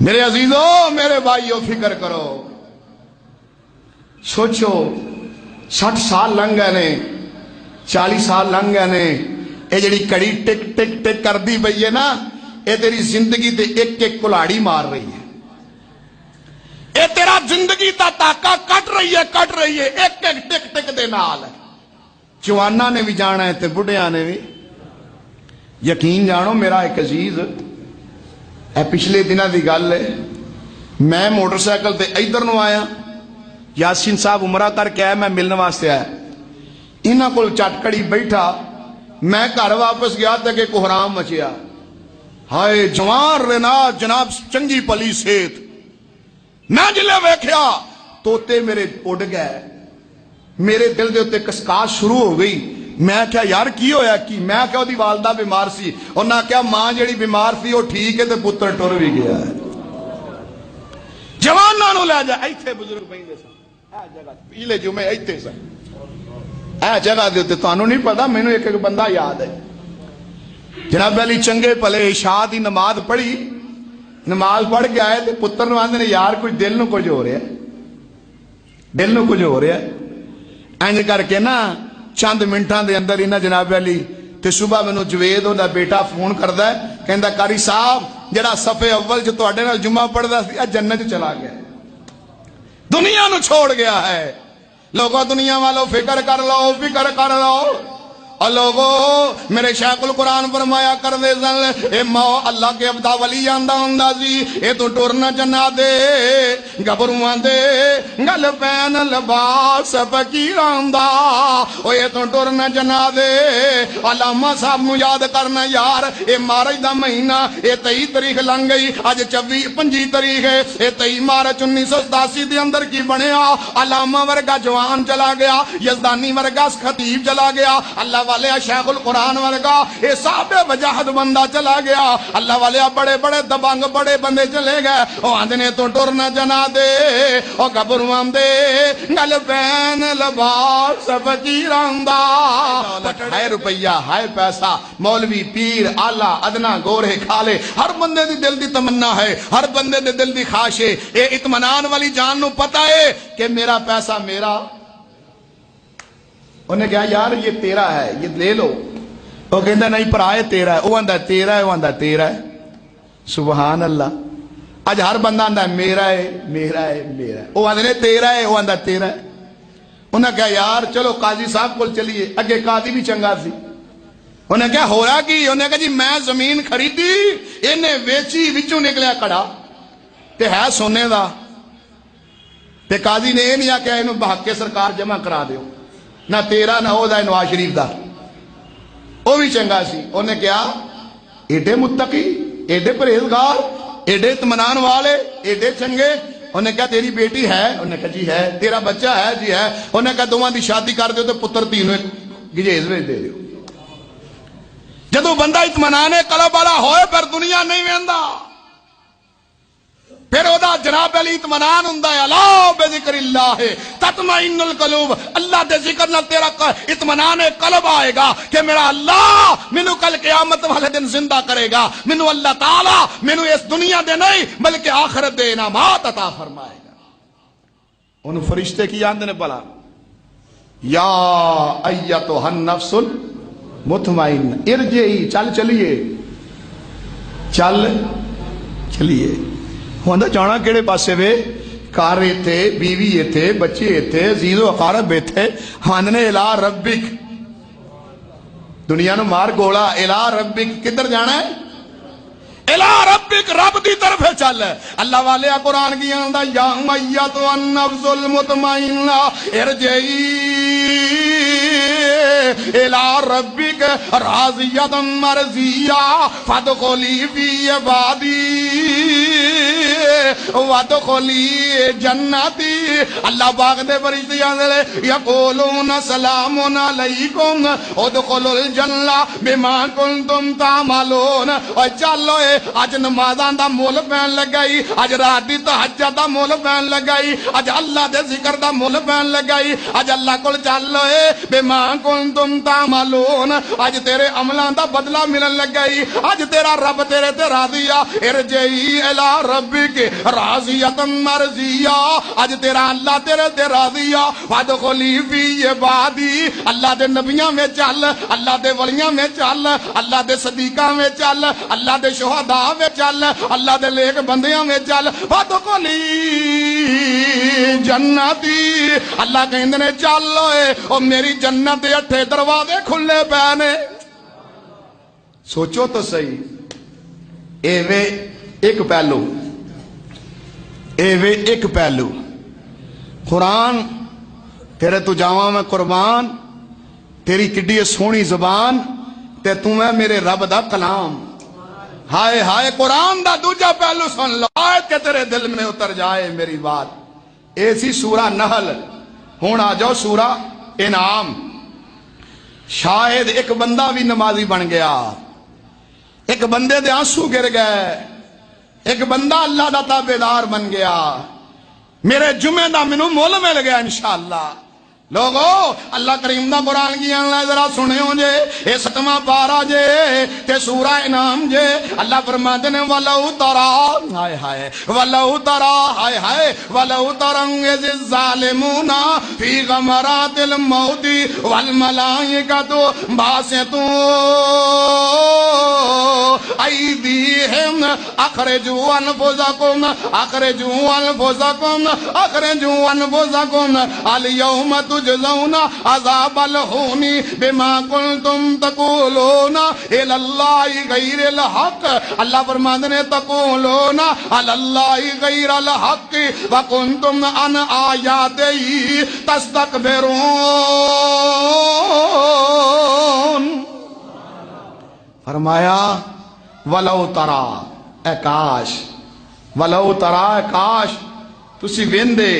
میرے عزیزوں میرے بھائیوں فکر کرو، سوچو 60 سال لنگ گئے نے، 40 سال لنگ گئے نے، اے جڑی کڑی ٹک ٹک ٹک کر دی پئی ہے نا، اے تیری زندگی تے ایک ایک کلاڑی مار رہی ہے، اے تیرا زندگی تا تاکہ کٹ رہی ہے ایک ایک ٹک ٹک دے نال۔ جوانہ نے بھی جانا ہے تے بڑھیاں نے بھی، یقین جانو میرا ایک عزیز اے پچھلے دنوں دی گل ہے، میں موٹر سائیکل تے ادھر نو آیا، یاسین صاحب عمرہ کر کے آیا، میں ملنے واسطے آیا، انہاں کول چٹکڑی بیٹھا، میں گھر واپس گیا تے کہ کوہرام مچیا، ہائے جوان رنا جناب چنگی پلی صحت، میں جلے ویکھیا توتے میرے اڑ گئے، میرے دل دے اتے کسکاش شروع ہو گئی، میں کیا یار کی ہویا کی، میں کیا دی والدہ بیمار سی، اور نہ کیا ماں جڑی بیمار سی وہ ٹھیک ہے تے پتر ٹر بھی گیا ہے، جواناں نو لے جا، ایتھے بزرگ بیندے سن، اے جگہ پچھلے جمعے ایتھے سن، اے جگہ دے اتے تانوں نہیں پتا، مینوں ایک ایک بندہ یاد ہے، جناب علی چنگے پلے عشاء دی نماز پڑھی، نماز پڑھ کے آئے تے پتر نو آندے نے یار کچھ دل نو کچھ ہو رہا ہے، دل نو کچھ ہو رہا ہے، اینج کر کے نا چند منٹاں دے اندر انہاں جناب علی تے صبح مینوں جوید دا بیٹا فون کردا ہے، کہندا قاری صاحب جڑا صفے اول جو تواڈے نال جمعہ پڑھدا سی اج جنت چلا گیا، دنیا نو چھوڑ گیا ہے۔ لوگوں دنیا والوں فکر کر لو اور لوگوں میرے شیخ القرآن فرمایا کر دے سن اے مو اللہ کے عبدہ ولی آندہ ہوندا سی اے تو ٹورنا جنا دے گبروان دے گل پین لباس فقیر آندہ او اے تو ٹورنا جنا دے علامہ صاحب نو یاد کرنا یار اے مارچ دا مہینہ اے 23 تاریخ لنگ گئی اج 25 تاریخ ہے اے 23 مارچ 1987 دے اندر کی بنیا علامہ ورگا جوان چلا گیا یزدانی ورگا خطیب چلا گیا اللہ والے شیخ القرآن ورگا اے صاحب وجاہت بندہ چلا گیا اللہ والے بڑے بڑے دبانگ بڑے بندے چلے گئے او آندھنے تو ٹورنا جنا دے او گبروان دے گل پین لباس فقیر آندہ ہائے روپیہ ہائے پیسہ مولوی پیر آلہ ادنا گورے کھالے ہر بندے دی دل دی تمنا ہے ہر بندے دی دل دی خواہش ہے اے اطمینان والی جان نو پتہ ہے کہ میرا پیسہ میرا انہیں کہا یار یہ تیرا ہے یہ لے لو وہ کہندہ نہیں پر آئے تیرا ہے وہ اندہ تیرا ہے وہ اندہ تیرا ہے سبحان اللہ آج ہر بندہ اندہ میرا ہے میرا ہے میرا ہے وہ اندہ تیرا ہے وہ اندہ تیرا ہے انہیں کہا یار چلو قاضی صاحب کو چلیے اگے قاضی بھی چنگا سی انہیں کہا ہو رہا کی انہیں کہا جی میں زمین خریدی انہیں ویچی وچوں نکلیا کڑا تے ہے سونے دا تے قاضی نے یہ نہیں آکیا انہوں بحق کے سرکار جمع کرا دیو نہ تیرا نہ ہو دا نواز شریف دا وہ بھی چنگا سی انہیں کہا ایڈے متقی ایڈے پرہیزگار ایڈے اطمینان والے ایڈے چنگے انہیں کہا تیری بیٹی ہے انہیں کہا جی ہے تیرا بچہ ہے جی ہے انہیں کہا دوہاں دی شادی کر دیو تو پتر تینوں گجیز میں دے دیو جدو بندہ اطمینان قلب والا ہوئے پر دنیا نہیں ویندا پھر او دا جناب علی اطمینان ہوندا ہے الا بذکر اللہ تطمئن القلوب اللہ دے ذکر نال تیرا اطمینان قلب آئے گا کہ میرا اللہ مینوں کل قیامت والے دن زندہ کرے گا مینوں اللہ تعالی مینوں اس دنیا دے نہیں بلکہ آخرت دے انعامات عطا فرمائے گا ان فرشتے کی آندے نے بلا یا ایتھا النفس مطمئن ارجعی چل چلیے چل چلیے ہوندہ جانا کیڑے پاسے وے کارے تھے بیوی تھے بچے تھے عزیز و اقارب تھے ہاندنے الہ ربک دنیا نو مار گولا الہ ربک کدھر جانا ہے الہ ربک رب دی طرف چل اللہ والے قرآن کی آندہ یا میت النفس المطمئنہ ارجعی الہ ربک راضیت مرضیہ فادخلی فی عبادی وادخلی جنتی اللہ پاک دے فرشتیاں دے یقولون سلام علیکم ادخلوا الجنہ بما کنتم تعملون اور چلو اج نمازاں دا مول پین لگائی اج رات دی تہجد دا مول پین لگائی اج اللہ دے ذکر دا مول پین لگائی اج اللہ کول چلو بما کنتم تعملون اج تیرے عملاں دا بدلہ ملن لگائی اج تیرا رب تیرے تے راضی آ ارجعی الی ربک راضیۃ مرضیہ اج تیرا اللہ تیرے تے راضی آ فادخلی فی عبادی اللہ دے نبیاں میں چل اللہ دے ولیاں میں چل اللہ دے صدیقاں میں چل اللہ دے شہداء میں چل اللہ دے نیک بندیاں میں چل فادخلی جنتی اللہ کہندے نے چل او میری جنت دے 8 دروازے کھلے پے نے سوچو تو صحیح اے وے ایک پہلو اے وے ایک پہلو قرآن تیرے تو جاواں میں قربان تیری کڈی سونی زبان تے تو میں میرے رب دا کلام ہائے ہائے قرآن دا دوجا پہلو سن لو آیت کہ تیرے دل میں اتر جائے میری بات ایسی سورہ نحل ہون آ جاؤ سورہ انعام شاید ایک بندہ بھی نمازی بن گیا ایک بندے دے آنسو گر گئے ایک بندہ اللہ دا تابعدار بن گیا میرے جمعہ دا منو مول مل گیا انشاءاللہ لوگو اللہ کریم دا قرآن کی اللہ ذرا سنے ہو جے اے 7واں پارا جے تے سورہ انعام جے اللہ فرماتے نے وَلَوْ تَرَا ہائے ہائے وَلَوْ تَرَا ہائے ہائے وَلَوْ تَرَنْ الظَّالِمُونَ فِي غَمَرَاتِ الْمَوْتِ وَالْمَلَائِكَةُ بَاسِطُو أيديهم أخرجوا أنفسكم أخرجوا أنفسكم أخرجوا أنفسكم اليوم تجزون عذاب الهون بما كنتم تقولون إلى الله غير الحق اللہ فرماتے ہیں تقولون على الله غير الحق وكنتم عن آياته تستكبرون فرمایا ولو ترا اے کاش ولو ترا اے کاش تسی ویندے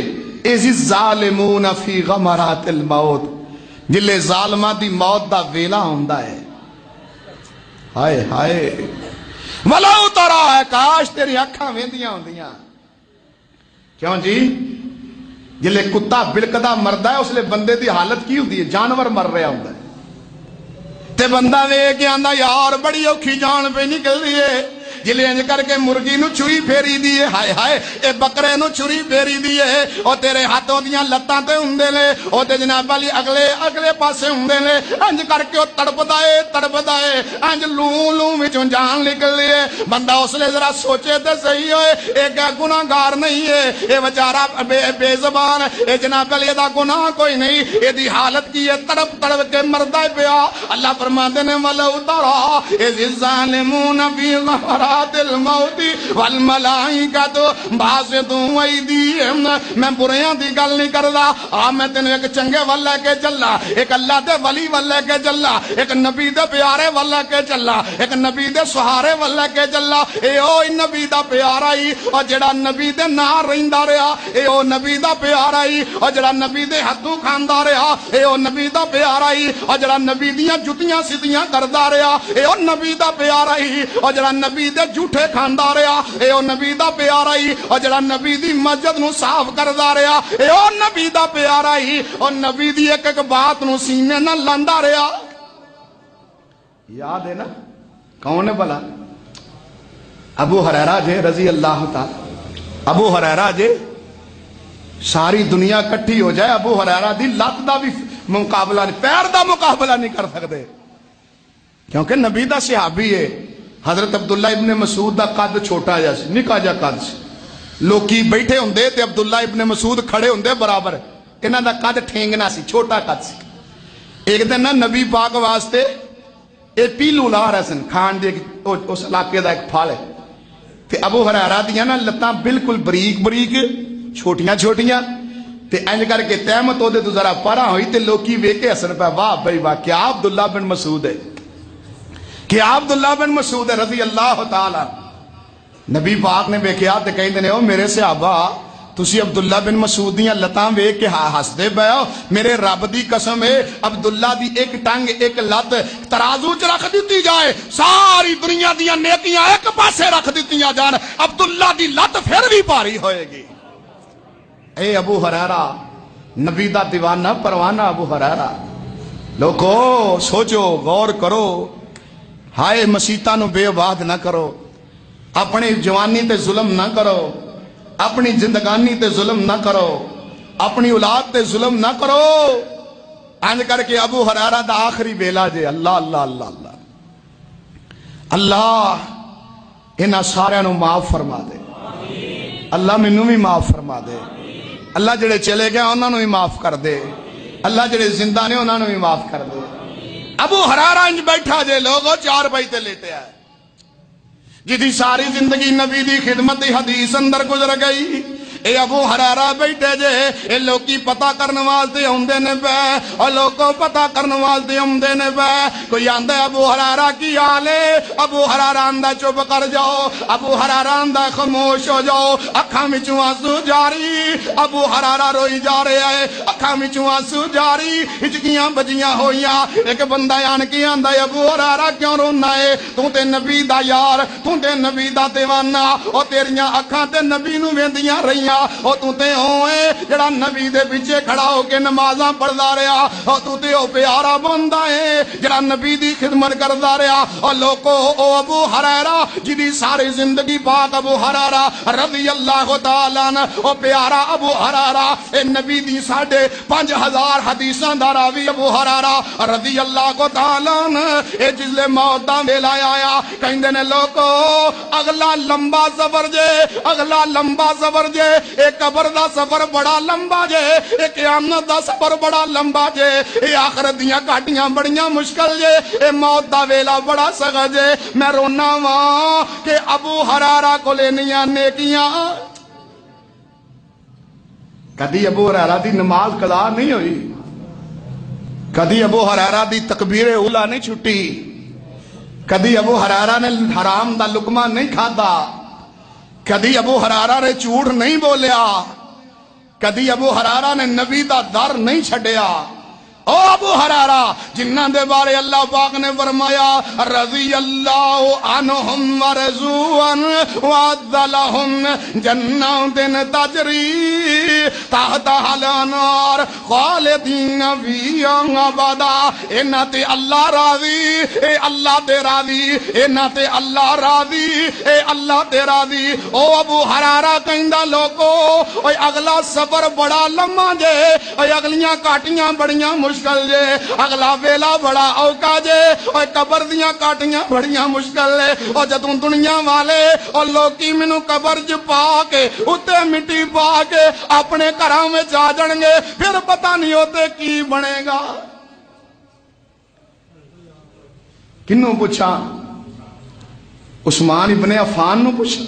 اذ الظالمون فی غمرات الموت جلے ظالمہ دی موت دا ویلا ہوندا ہے ہائے ہائے ولو ترا اے کاش تیری اکھاں ویندیاں ہوندیاں کیوں جی جلے کتا بلکدا مردا ہے اس لئے بندے دی حالت کی ہوندی ہے جانور مر رہا ہوندا ہے تے بندہ وے کہ آندا یار بڑی اوکھی جان پہ نکل رہی ہے جلے انج کر کے مرغی نو چھری پھیری دیئے ہائے ہائے اے بکرے نو چھری پھیری دیئے او تیرے ہاتھوں دیاں لتاں تے ہوندے لے او تے جناب علی اگلے پاسے ہوندے لے انج کر کے او تڑپدا اے انج لوں لوں وچوں جان نکل لیے بندہ اس لئے ذرا سوچے تے صحیح ہوئے اے کیا گناہگار نہیں ہے اے بیچارہ بے زبان اے جناب علی دا گناہ کوئی نہیں اے دی حالت کی ہے تڑپ کے مردہ پیا اللہ فرماتے نے ولو ترا اذ الظالمون فی غمرات الموت والملائکۃ باسطوا ایدیہم میں بریاں دی گل نہیں کردا میں تینوں ایک چنگے ول لے کے چلا ایک اللہ دے ولی ول لے کے چلا ایک نبی دے پیارے ول لے کے چلا ایک نبی دے سہارے ول لے کے چلا اے او نبی دا پیارا ہی اور جڑا نبی دے نال رہندا رہیا اے او نبی دا پیارا ہی اور جڑا نبی دے ہتھوں کھاندا رہیا اے او نبی دا پیارا ہی اور جڑا نبی دیاں جُتیاں سیدھیاں کردا رہیا اے او نبی دا پیارا ہی اور جڑا نبی دے جھوٹے کھاندا رہیا اے او نبی دا پیارا ہی اور جڑا نبی دی مسجد نو صاف کردا رہیا اے او نبی دا پیارا ہی اور نبی دی ایک ایک بات نو سینے نہ لاندا رہیا یاد ہے نا کون ہے بھلا ابو ہریرہ جے رضی اللہ تعالی ابو ہریرہ جے ساری دنیا کٹھی ہو جائے ابو ہریرہ دی لت دا بھی مقابلہ نہیں پیر دا مقابلہ نہیں کر سکتے کیونکہ نبی دا صحابی ہے حضرت عبداللہ ابن مسعود دا قد چھوٹا جا سی نکا جا قد سی لوکی بیٹھے ہوندے تے عبداللہ ابن مسعود کھڑے ہوندے برابر انہاں دا قد ٹھینگنا سی چھوٹا قد سی ایک دن نا نبی پاک واسطے اے پیلو لا رہے سن کھان دے اس علاقے دا ایک پھال ہے تے ابو ہریرہ دیاں نا لتاں بالکل بریک چھوٹیاں تے انج کر کے تحمت ہو دے تو ذرا پرا ہوئی تے لوکی ویکے حسن پہ واہ بھائی واہ کیا عبداللہ بن مسعود ہے کیا عبداللہ بن مسعود رضی اللہ تعالی نبی پاک نے ویکھیا تے کہیں دے او میرے صحابہ تسی عبداللہ بن مسعود دیاں لتاں ویکھ کے ہس دے پئے ہو میرے رب دی قسم ہے عبداللہ دی ایک ٹنگ ایک لت ترازو چ رکھ دتی جائے ساری دنیا دیاں نیکیاں ایک پاسے رکھ دتیاں جان عبداللہ دی لت پھر بھی بھاری ہوئے گی اے ابو ہریرہ نبی دا دیوانہ پروانہ ابو ہریرہ لوگو سوچو غور کرو ہائے مسیتاں نو بے آباد نہ کرو اپنی جوانی تے ظلم نہ کرو اپنی زندگانی تے ظلم نہ کرو اپنی اولاد تے ظلم نہ کرو انج کر کے ابو ہریرہ دا آخری ویلا جے اللہ اللہ اللہ اللہ اللہ انہاں سارے نو معاف فرما دے اللہ مینوں بھی معاف فرما دے اللہ جڑے چلے گئے انہاں نو بھی معاف کر دے اللہ جڑے زندہ نے انہاں نو بھی معاف کر دے ابو ہریرہ انج بیٹھا جے لوگو چار بیتے لیتے آئے جدی ساری زندگی نبی دی خدمت دی حدیث اندر گزر گئی اے ابو ہریرہ بیٹھے جے اے لوکی پتہ کرنے والتے ہوندے نے پہ اور لوگوں پتہ کرنے والتے ہوندے نے پہ کوئی آندہ ابو ہریرہ کی آلے ابو ہریرہ آندہ چپ کر جاؤ ابو ہریرہ آندہ خاموش ہو جاؤ اکھاں وچوں آنسو جاری ابو ہریرہ روئی جا رہے آئے اکھاں وچوں آنسو جاری ہچکیاں بجیاں ہویاں ایک بندہ آن کی آندہ ابو ہریرہ کیوں رونا ہے تو تے نبی دا یار تو تے نبی دا دیوانہ اور تیریاں اکھاں تے نبی نو ویندیاں رہیاں رہا، او تو تے ہوئے جڑا نبی دے پیچھے کھڑا ہو کے نمازاں پڑھدا رہا، او تو تے او پیارا بندہ ہے جڑا نبی دی خدمت کردا رہا۔ او لوکو او ابو ہریرہ جدی ساری زندگی پاک ابو ہریرہ رضی اللہ تعالی عنہ، او پیارا ابو ہریرہ اے نبی دی 5,500 حدیثاں دا راوی ابو ہریرہ رضی اللہ تعالی عنہ، اے جس لے موت دا ویلا آیا کہندے نے لوکو اگلا لمبا سفر جے، اگلا لمبا سفر جے، اے قبر دا سفر بڑا لمبا جے، اے قیامت دا سفر بڑا لمبا جے، اے آخرت دیاں گھاٹیاں بڑیاں مشکل جے، اے موت دا ویلا بڑا سخت جے۔ میں رونا واں کہ ابو ہریرہ کو لینیاں نیکیاں، کدی ابو ہریرہ دی نماز قضا نہیں ہوئی، کدی ابو ہریرہ دی تکبیر اولا نہیں چھٹی، کدی ابو ہریرہ نے حرام دا لقمہ نہیں کھادا، کدی ابو ہریرہ نے جھوٹ نہیں بولیا، کدی ابو ہریرہ نے نبی دا در نہیں چھڈیا۔ او ابو ہریرہ جنہ دے بارے اللہ پاک نے فرمایا رضی اللہ عنہم ورضوا وعد لہم جنات تجری تحتہا الانہار خالدین فیہا ابدا۔ انہاں تے اللہ راضی، اے اللہ تے راضی، انہاں تے اللہ راضی، اے اللہ تے راضی۔ او ابو ہریرہ کہندا لوکو اوے اگلا سفر بڑا لمبا جے، اوے اگلیاں کاٹیاں بڑیاں مشکل جے، اگلا ویلا بڑا اوکا جے، اور قبر دیاں کاٹیاں بڑیاں مشکل لے۔ اور جدوں دنیا والے اور لوکی مینوں قبر چ پا کے اتے مٹی پا کے اپنے گھراں وچ آ جان گے، پھر پتہ نہیں ہوتے کی بنے گا۔ کنوں پوچھا؟ عثمان ابن عفان نو پوچھا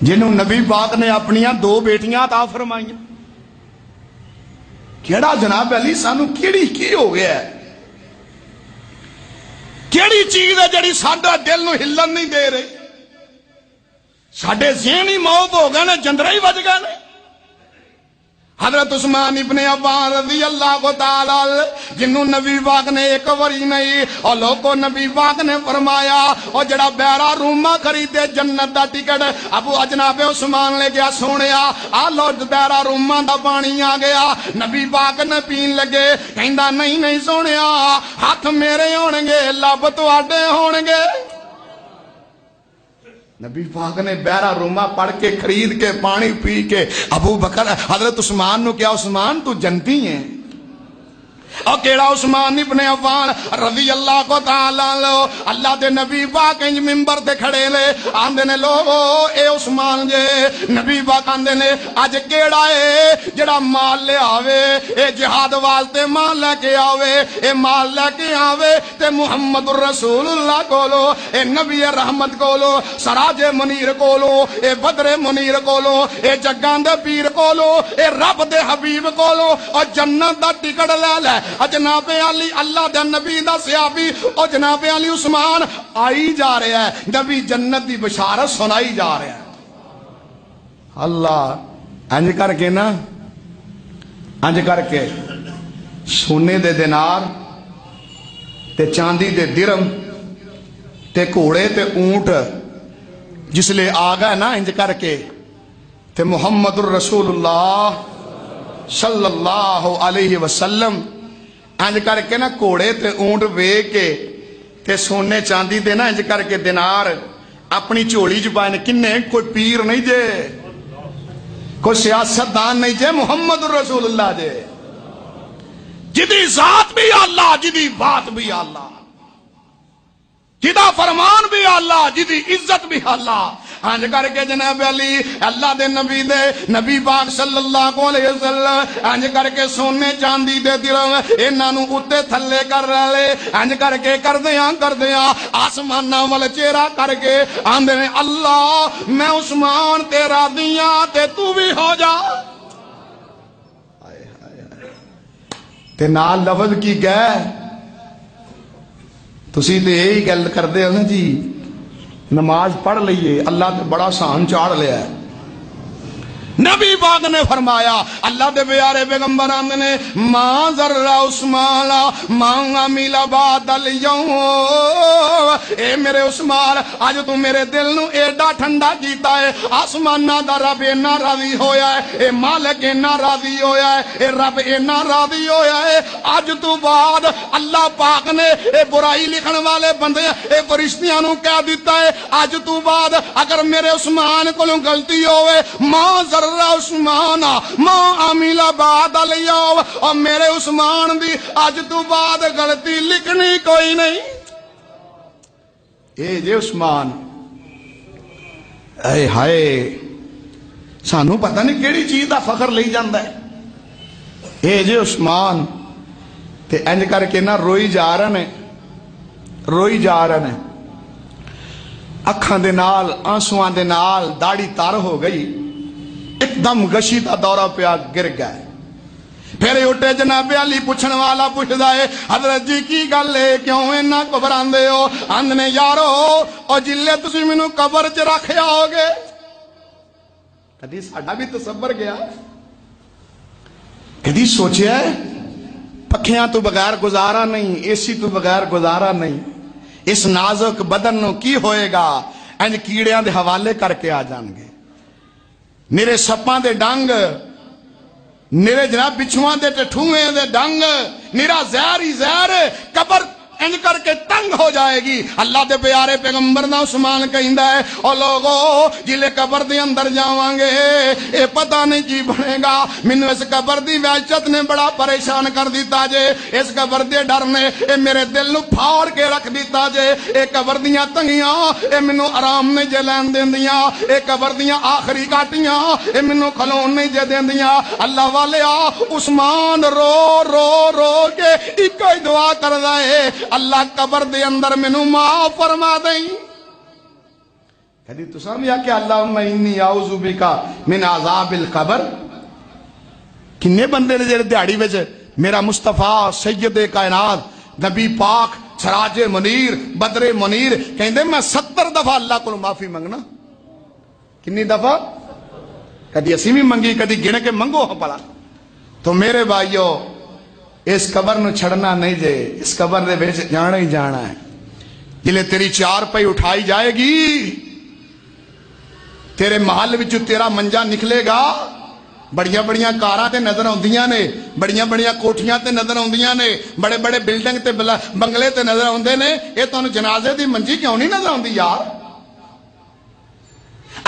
جنہوں نبی پاک نے اپنیاں 2 بیٹیاں عطا فرمائیاں۔ کیڑا جناب علی سانو کیڑی کی ہو گیا ہے؟ کیڑی چیز ہے جڑی ساڈا دل نو ہلن نہیں دے رہی؟ ساڈے ذہن ہی موت ہو گئے نے، جندرے ہی وج گئے نے۔ حضرت عثمان ابن عفان رضی اللہ تعالی جنہوں نبی پاک نے ایک وری نہیں اور لوگوں نبی پاک نے فرمایا اور جڑا بیرا روما خریدے جنت دا ٹکٹ ابو جناب عثمان لے گیا، سونیا آ لو بیرا روما دا پانی آ گیا۔ نبی پاک نے پین لگے، کہندا نہیں نہیں سونیا، ہاتھ میرے ہون گے لب تواڈے ہون گے۔ نبی پاک نے بیرا روما پڑھ کے خرید کے پانی پی کے ابو بکر حضرت عثمان نو کیا عثمان تو جنتی ہیں؟ اور کیڑا عثمان ابن عفان رضی اللہ کو تعالی عنہ اللہ دے نبی پاک انج منبر تے کھڑے لے آندے نے لوگو اے عثمان جے، نبی پاک آندے نے اج کیڑا اے جڑا مال لے آوے، اے جہاد واسطے مال لے کے آوے، اے مال لے کے آوے تے محمد رسول اللہ کولو، اے نبی رحمت کولو، سراج منیر کولو، اے بدر منیر کولو، اے جگاں دے پیر کولو، اے رب دے حبیب کولو اور جنت دا ٹکٹ لے لے۔ جناب علی اللہ دے نبی دا صحابی اور جناب علی عثمان آئی جا رہا ہے، نبی جنت دی بشارت سنائی جا رہا ہے۔ اللہ انج کر کے نا، انج کر کے سونے دے دینار تے چاندی دے درم تے گھوڑے تے اونٹ جس لے آ گئے نا انج کر کے تے محمد الرسول اللہ صلی اللہ علیہ وسلم انج کر کے نا گھوڑے تے اونٹ وے کے تے سونے چاندی دے نا انج کر کے دینار اپنی جھولی چ پائے نے۔ کنے؟ کوئی پیر نہیں جے، کوئی سیاست دان نہیں جے، محمد الرسول اللہ جے، جدی ذات بھی اللہ، جدی بات بھی اللہ، جدا فرمان بھی اللہ، جدی عزت بھی اللہ۔ انج کر کے جناب علی اللہ دے نبی پاک صلی اللہ علیہ وسلم انج کر کے سونے چاندی دے درم انہاں نو اتے تھلے کر رہے، انج کر کے کردیاں آسماناں ول چہرہ کر کے آندے نے اللہ میں عثمان تیرا دیاں تے تو بھی ہو جا۔ تے نال لفظ کی گئے تسی تے یہی گل کردے ہو نا جی نماز پڑھ لئیے اللہ تے بڑا سان چاڑ لیا ہے۔ نبی پاک نے فرمایا اللہ دے پیارے پیغمبر آندے نے ما ذرہ عثمان ما عمل بعد اليوم، اے میرے عثمان اج تو میرے دل نو ایڈا ٹھنڈا کیتا ہے، آسماناں دا رب اینا راضی ہویا ہے، اے مالک اینا راضی ہویا ہے، اے رب اینا راضی ہویا ہے، اج تو بعد اللہ پاک نے اے برائی لکھن والے بندے اے فرشتیاں نو کہہ دیتا ہے اج تو بعد اگر میرے عثمان کولوں غلطی ہوئے ما عثمان ما عمل بعد اليوم، اور میرے عثمان دی اج تو بعد غلطی لکھنی کوئی نہیں۔ اے جے عثمان، اے ہائے سانو پتہ نہیں کیڑی چیز دا فخر لئی جاندا ہے۔ اے جے عثمان تے انج کر کے نہ روئی جا رہے ہیں اکھاں دے نال آنسواں دے نال داڑھی تر ہو گئی، ایک دم غشی دا دورہ پیا گر گئے۔ پھر اٹھے جناب علی پوچھن والا پوچھدا ہے حضرت جی کی گل ہے کیوں اینا گھبراندے ہو؟ آندنے یارو او جلے تسی مینوں قبر چ رکھیا ہوگے، کدی ساڈا بھی تصور گیا، کدی سوچیا ہے پکھیاں تو بغیر گزارا نہیں، اے سی تو بغیر گزارا نہیں، اس نازک بدن نو کی ہوئے گا؟ انج کیڑیاں دے حوالے کر کے آ جان گے، نرے سپاں دے ڈنگ، نرے جناب بچھواں دے ٹھوئیں دے ڈنگ، نرا زہر ہی زہر، قبر انج کر کے تنگ ہو جائے گی۔ اللہ دے پیارے پیغمبر دا عثمان کہندا ہے او لوگو جلے قبر دے اندر جاواں گے اے پتہ نہیں کی بنے گا، مینوں اس قبر دی وحشت نے بڑا پریشان کر دیتا جے، اس قبر دے ڈر نے اے میرے دل نو پھاڑ کے رکھ دیتا جے، اے قبر دیاں تنگیاں اے مینوں آرام نہیں جے لین دیندیاں، اے قبر دیاں آخری کاٹیاں اے مینوں کھلون نہیں جے دیندیاں۔ اللہ والیا عثمان رو رو رو کے ایک ہی دعا کردا ہے اللہ قبر دے اندر مینوں معاف فرما دیں۔ کدی تساں بھی آکھیا اللہم انی اعوذ بک من عذاب القبر؟ کنے بندے نے جڑے دیہاڑی وچ میرا مصطفیٰ سید کائنات نبی پاک سراج منیر بدر منیر کہندے میں 70 دفعہ اللہ کو معافی منگنا، کنی دفعہ؟ کدی اسی بھی منگی، کدی گن کے منگو بھلا۔ تو میرے بھائیو اس قبر نو چھڑنا نہیں جے، اس قبر دے وچ جانا ہی جانا ہے۔ جلے تیری چار پئی اٹھائی جائے گی، تیرے محل وچ تیرا منجا نکلے گا، بڑیاں بڑیاں کاراں تے نظر آندیاں نے، بڑیاں بڑیاں کوٹھیاں تے نظر آندیاں نے، بڑے بڑے بلڈنگ تے بنگلے تے نظر آندے نے، اے تانوں جنازے دی منجی کیوں نہیں نظر آندی یار؟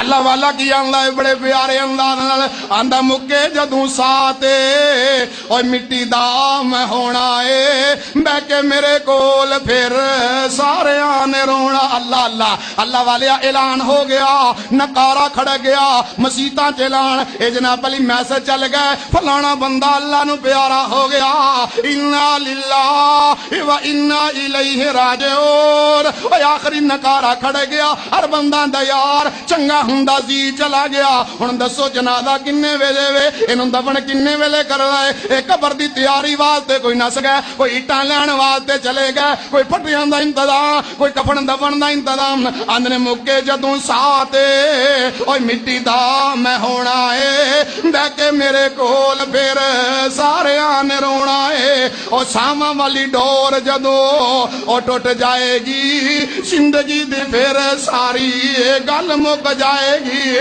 اللہ والا کی آندا ہے بڑے پیارے انداز نال آندا مکے جدوں ساتے اوے مٹی دا میں ہونا اے بہ کے میرے کول پھر سارے آنے رونا۔ اللہ اللہ اللہ والے اعلان ہو گیا، نکارا کھڑ گیا، مسیتاں چ اعلان، اے جناب علی میسج چل گئے فلانا بندہ اللہ نو پیارا ہو گیا، انا للہ و انا الیہ راجعون۔ اوے آخری نکارا کھڑ گیا، ہر بندہ دا یار چنگا ہوندا سی چلا گیا، ہن دسو جنازہ کنے ویلے وے، اینوں دفن کنے ویلے کرنا ہے؟ اے قبر دی تیاری واسطے کوئی نس گئے، کوئی اٹاں لین واسطے چلے گئے، کوئی پٹیاں دا انتظام، کوئی کفن دفن دا انتظام۔ آندنے مکے جدوں ساتے اوے مٹی دا میں ہونا اے بہ کے میرے کول پھر سارے آنے رونا اے۔ او ساواں والی ڈور جدوں او ٹوٹ جائے گی، زندگی دی پھر ساری گل مک جائے گی۔